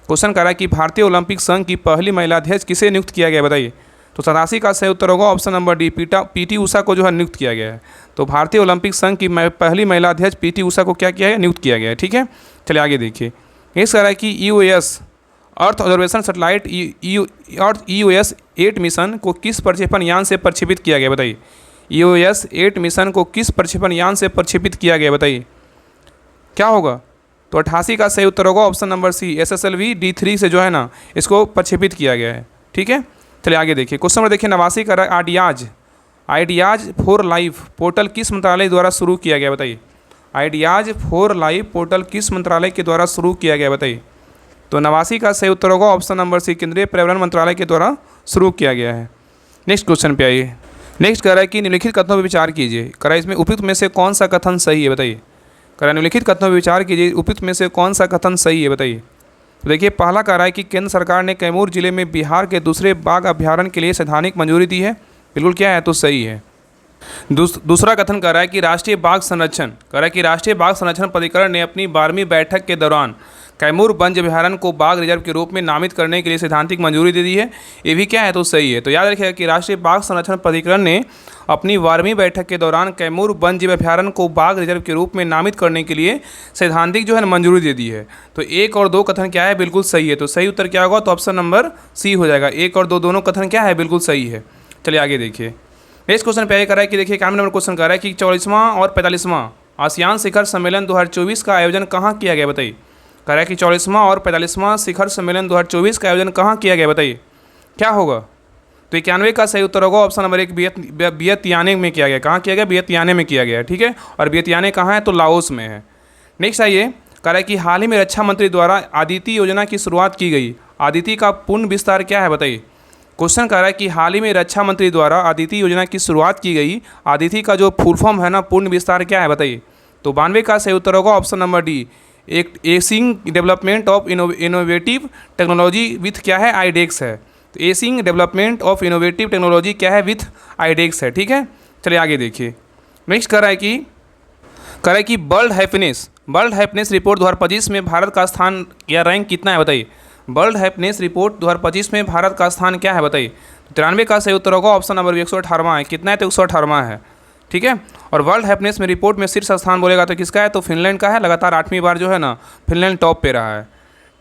क्वेश्चन कह रहा है कि भारतीय ओलंपिक संघ की पहली महिला अध्यक्ष किसे नियुक्त किया गया, बताइए। तो 87 का सही उत्तर होगा option number D, PT Usha को जो है नियुक्त किया गया है। तो भारतीय ओलंपिक संघ की पहली महिला अध्यक्ष पीटी उषा को क्या किया है, नियुक्त किया गया है। ठीक है, चलिए आगे देखिए, नेक्स्ट कह रहा है कि US earth observation satellite EOS 8 mission को किस प्रक्षेपण यान से प्रक्षेपित किया गया, बताइए। EOS 8 मिशन को किस प्रक्षेपण यान से प्रक्षेपित किया गया, बताइए, क्या होगा। तो 88 का सही उत्तर होगा option number C, SSLV D3 से जो है ना इसको प्रक्षेपित किया गया है। ठीक है, चलिए आगे देखिए, क्वेश्चन नंबर देखिए 89 का आइडियाज फॉर लाइफ पोर्टल किस मंत्रालय द्वारा शुरू किया गया, बताइए। आइडियाज फॉर लाइफ पोर्टल किस मंत्रालय के द्वारा शुरू किया गया, बताइए। तो 89 का सही उत्तर होगा ऑप्शन नंबर सी, केंद्रीय पर्यावरण मंत्रालय के द्वारा शुरू किया गया है। नेक्स्ट क्वेश्चन पे आइए, नेक्स्ट कह रहा है कि निम्नलिखित कथनों पर विचार कीजिए। कह रहा है इसमें उपयुक्त में से कौन सा कथन सही है, बताइए। कह रहा है निम्नलिखित कथनों पर विचार कीजिए, उपयुक्त में से कौन सा कथन सही है, बताइए। तो देखिए पहला कह रहा है कि केंद्र सरकार ने कैमूर जिले में बिहार के दूसरे बाघ अभ्यारण्य के लिए सैद्धांतिक मंजूरी दी है, बिल्कुल क्या है, तो सही है। दूसरा कथन कह रहा है कि राष्ट्रीय बाघ संरक्षण प्राधिकरण ने अपनी 12वीं बैठक के दौरान कैमूर वन अभ्यारण्य को बाघ रिजर्व के रूप में नामित करने के लिए सैद्धांतिक मंजूरी दे दी है, ये भी क्या है, तो सही है। तो याद रखिएगा कि राष्ट्रीय बाघ संरक्षण प्राधिकरण ने अपनी 12वीं बैठक के दौरान कैमूर वन अभ्यारण्य को बाघ रिजर्व के रूप में नामित करने के लिए सैद्धांतिक जो है मंजूरी दे दी है। तो 1 और 2 कथन क्या है, बिल्कुल सही है। तो सही उत्तर क्या होगा, तो ऑप्शन नंबर सी हो जाएगा। 1 और 2 दोनों कथन क्या है, बिल्कुल सही है। चलिए आगे देखिए, नेक्स्ट क्वेश्चन पे कर रहा है कि देखिए 91 नंबर क्वेश्चन कर रहा है कि 44वां और 45वां आसियान शिखर सम्मेलन 2024 का आयोजन कहाँ किया गया, बताइए। कह रहा है कि 44वां और 45वां शिखर सम्मेलन 2024 का आयोजन कहाँ किया गया, बताइए, क्या होगा। तो 91 का सही उत्तर होगा ऑप्शन नंबर 1, वियतनाम में किया गया। कहाँ किया गया, वियतनाम में किया गया। ठीक है, और वियतनाम कहाँ है, तो लाओस में है। नेक्स्ट आइए, कह रहा है कि हाल ही में रक्षा मंत्री द्वारा आदिति योजना की शुरुआत की गई, आदिति का पूर्ण विस्तार क्या है, बताइए। क्वेश्चन कह रहा है कि हाल ही में रक्षा मंत्री द्वारा आदिति योजना की शुरुआत की गई, आदिति का जो फुल फॉर्म है ना, पूर्ण विस्तार क्या है, बताइए। तो 92 का सही उत्तर होगा ऑप्शन नंबर डी, एक acing development of innovative technology with क्या है, आईडेक्स है। तो acing development of innovative technology क्या है, विथ आईडेक्स है, ठीक है। चलिए आगे देखिए। नेक्स्ट कह रहा है कि वर्ल्ड हैप्पीनेस रिपोर्ट 2025 में भारत का स्थान या रैंक कितना है बताइए। वर्ल्ड हैप्पीनेस रिपोर्ट 2025 में भारत का स्थान क्या है बताइए। 93 का सही उत्तर होगा ऑप्शन नंबर 118वां है। कितना है, तो 118वां है, ठीक है। और वर्ल्ड हैप्पीनेस में रिपोर्ट में शीर्ष स्थान बोलेगा तो किसका है, तो फिनलैंड का है। लगातार 8वीं बार जो है ना फिनलैंड टॉप पे रहा है।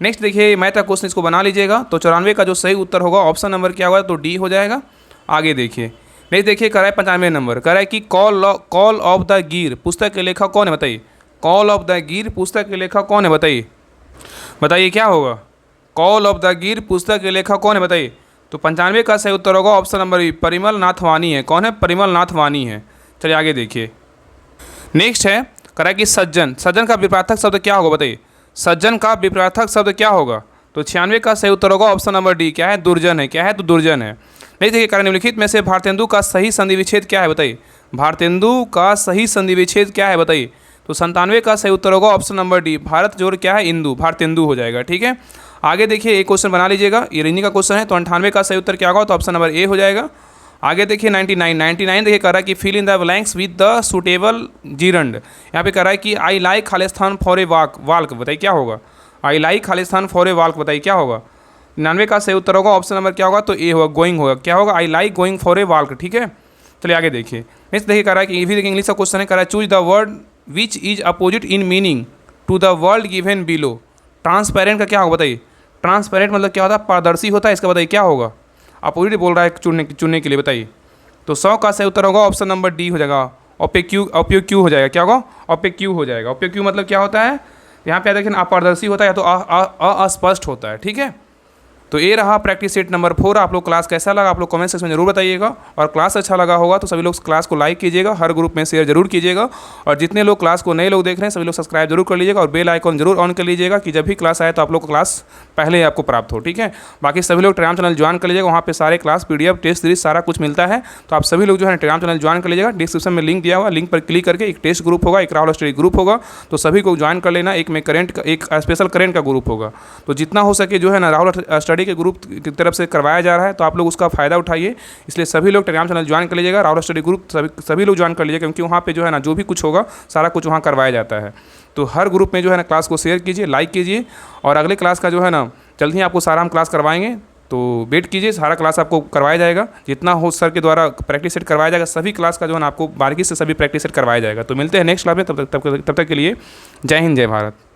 नेक्स्ट देखिए, मैथ का क्वेश्चन, इसको बना लीजिएगा। तो 94 का जो सही उत्तर होगा ऑप्शन नंबर क्या होगा, तो डी हो जाएगा। आगे देखिए। नेक्स्ट देखिए, कह रहा है 95 नंबर, कह रहा है कि कॉल ऑफ द गिर पुस्तक के लेखक कौन है बताइए। कॉल ऑफ द गिर पुस्तक के लेखक कौन है बताइए। बताइए क्या होगा, कॉल ऑफ द गिर पुस्तक के लेखक कौन है बताइए। तो 95 का सही उत्तर होगा ऑप्शन नंबर बी, परिमल नाथ वानी है। कौन है, परिमल नाथ वानी है। चलिए आगे देखिए। नेक्स्ट है, कह रहा है कि सज्जन का विपरीतार्थक शब्द क्या होगा बताइए। सज्जन का विपरीतार्थक शब्द क्या होगा। तो 96 का सही उत्तर होगा ऑप्शन नंबर डी, क्या है, दुर्जन है। क्या है, तो दुर्जन है। नहीं देखिए, कारण निम्नलिखित में से भारतेंदु का सही संधि विच्छेद क्या है बताइए। भारतेंदु का सही संधि विच्छेद क्या है बताइए। तो 97 का सही उत्तर होगा ऑप्शन नंबर डी, भारत जोड़ क्या है, इंदु, भारतेंदु हो जाएगा, ठीक है। आगे देखिए, एक क्वेश्चन बना लीजिएगा, ये रीजनिंग का क्वेश्चन है। तो 98 का सही उत्तर क्या होगा, तो ऑप्शन नंबर ए हो जाएगा। आगे देखिए 99 देखिए, कह रहा है कि fill in the blanks with the suitable gerund. यहाँ पे कह रहा है कि I like Khalistan for a walk, बताइए क्या होगा। I like Khalistan for a walk, बताइए क्या होगा। 99 का सही उत्तर होगा ऑप्शन नंबर क्या होगा, तो ए होगा, गोइंग होगा। क्या होगा, I like going for a walk, ठीक है। चलिए आगे देखिए। नेक्स्ट देखिए, कह रहा है कि ये भी देखिए इंग्लिश का क्वेश्चन है। कह रहा है choose the word which is opposite in meaning to the world given below. Transparent का क्या होगा बताइए। ट्रांसपेरेंट मतलब क्या होता है, पारदर्शी होता है। इसका बताइए क्या होगा। अपोजिट बोल रहा है चुनने के लिए, बताइए। तो 100 का सही उत्तर होगा ऑप्शन नंबर डी हो जाएगा, ओपेक्यू हो जाएगा। क्या होगा, ओपेक्यू हो जाएगा। ओपेक्यू मतलब क्या होता है, यहाँ पे देखिए अपारदर्शी होता है या तो अस्पष्ट होता है, ठीक है। तो ये रहा प्रैक्टिस सेट नंबर 4। आप लोग क्लास कैसा लगा आप लोग कमेंट सेक्शन में जरूर बताइएगा। और क्लास अच्छा लगा होगा तो सभी लोग क्लास को लाइक कीजिएगा, हर ग्रुप में शेयर जरूर कीजिएगा। और जितने लोग क्लास को नए लोग देख रहे हैं सभी लोग सब्सक्राइब जरूर कर लीजिएगा और बेल आइकॉन जरूर ऑन कर लीजिएगा कि जब भी क्लास आए तो आप लोग को क्लास पहले ही आपको प्राप्त हो, ठीक है। बाकी सभी लोग टेलीग्राम चैनल ज्वाइन कर लीजिएगा, वहाँ पे सारे क्लास PDF टेस्ट सीरीज सारा कुछ मिलता है। तो आप सभी लोग जो है टेलीग्राम चैनल ज्वाइन कर लीजिएगा। डिस्क्रिप्शन में लिंक दिया हुआ, लिंक पर क्लिक करके एक टेस्ट ग्रुप होगा, एक राहुल स्टडी ग्रुप होगा, तो सभी को ज्वाइन कर लेना। एक में करंट का, एक स्पेशल करंट का ग्रुप होगा। तो जितना हो सके जो है ना राहुल स्टडी के ग्रुप की तरफ से करवाया जा रहा है, तो आप लोग उसका फ़ायदा उठाइए। इसलिए सभी लोग टेलीग्राम चैनल ज्वाइन कर लीजिएगा, राहुल स्टडी ग्रुप सभी लोग ज्वाइन कर लीजिएगा, क्योंकि वहाँ पे जो है ना जो भी कुछ होगा सारा कुछ वहाँ करवाया जाता है। तो हर ग्रुप में जो है ना क्लास को शेयर कीजिए, लाइक कीजिए। और अगले क्लास का जो है ना जल्द ही आपको सारा हम क्लास करवाएंगे, तो वेट कीजिए, सारा क्लास आपको करवाया जाएगा। जितना हो सर के द्वारा प्रैक्टिस सेट करवाया जाएगा, सभी क्लास का जो है ना आपको बारीकी से सभी प्रैक्टिस सेट करवाया जाएगा। तो मिलते हैं नेक्स्ट क्लास में, तब तक के लिए जय हिंद, जय भारत।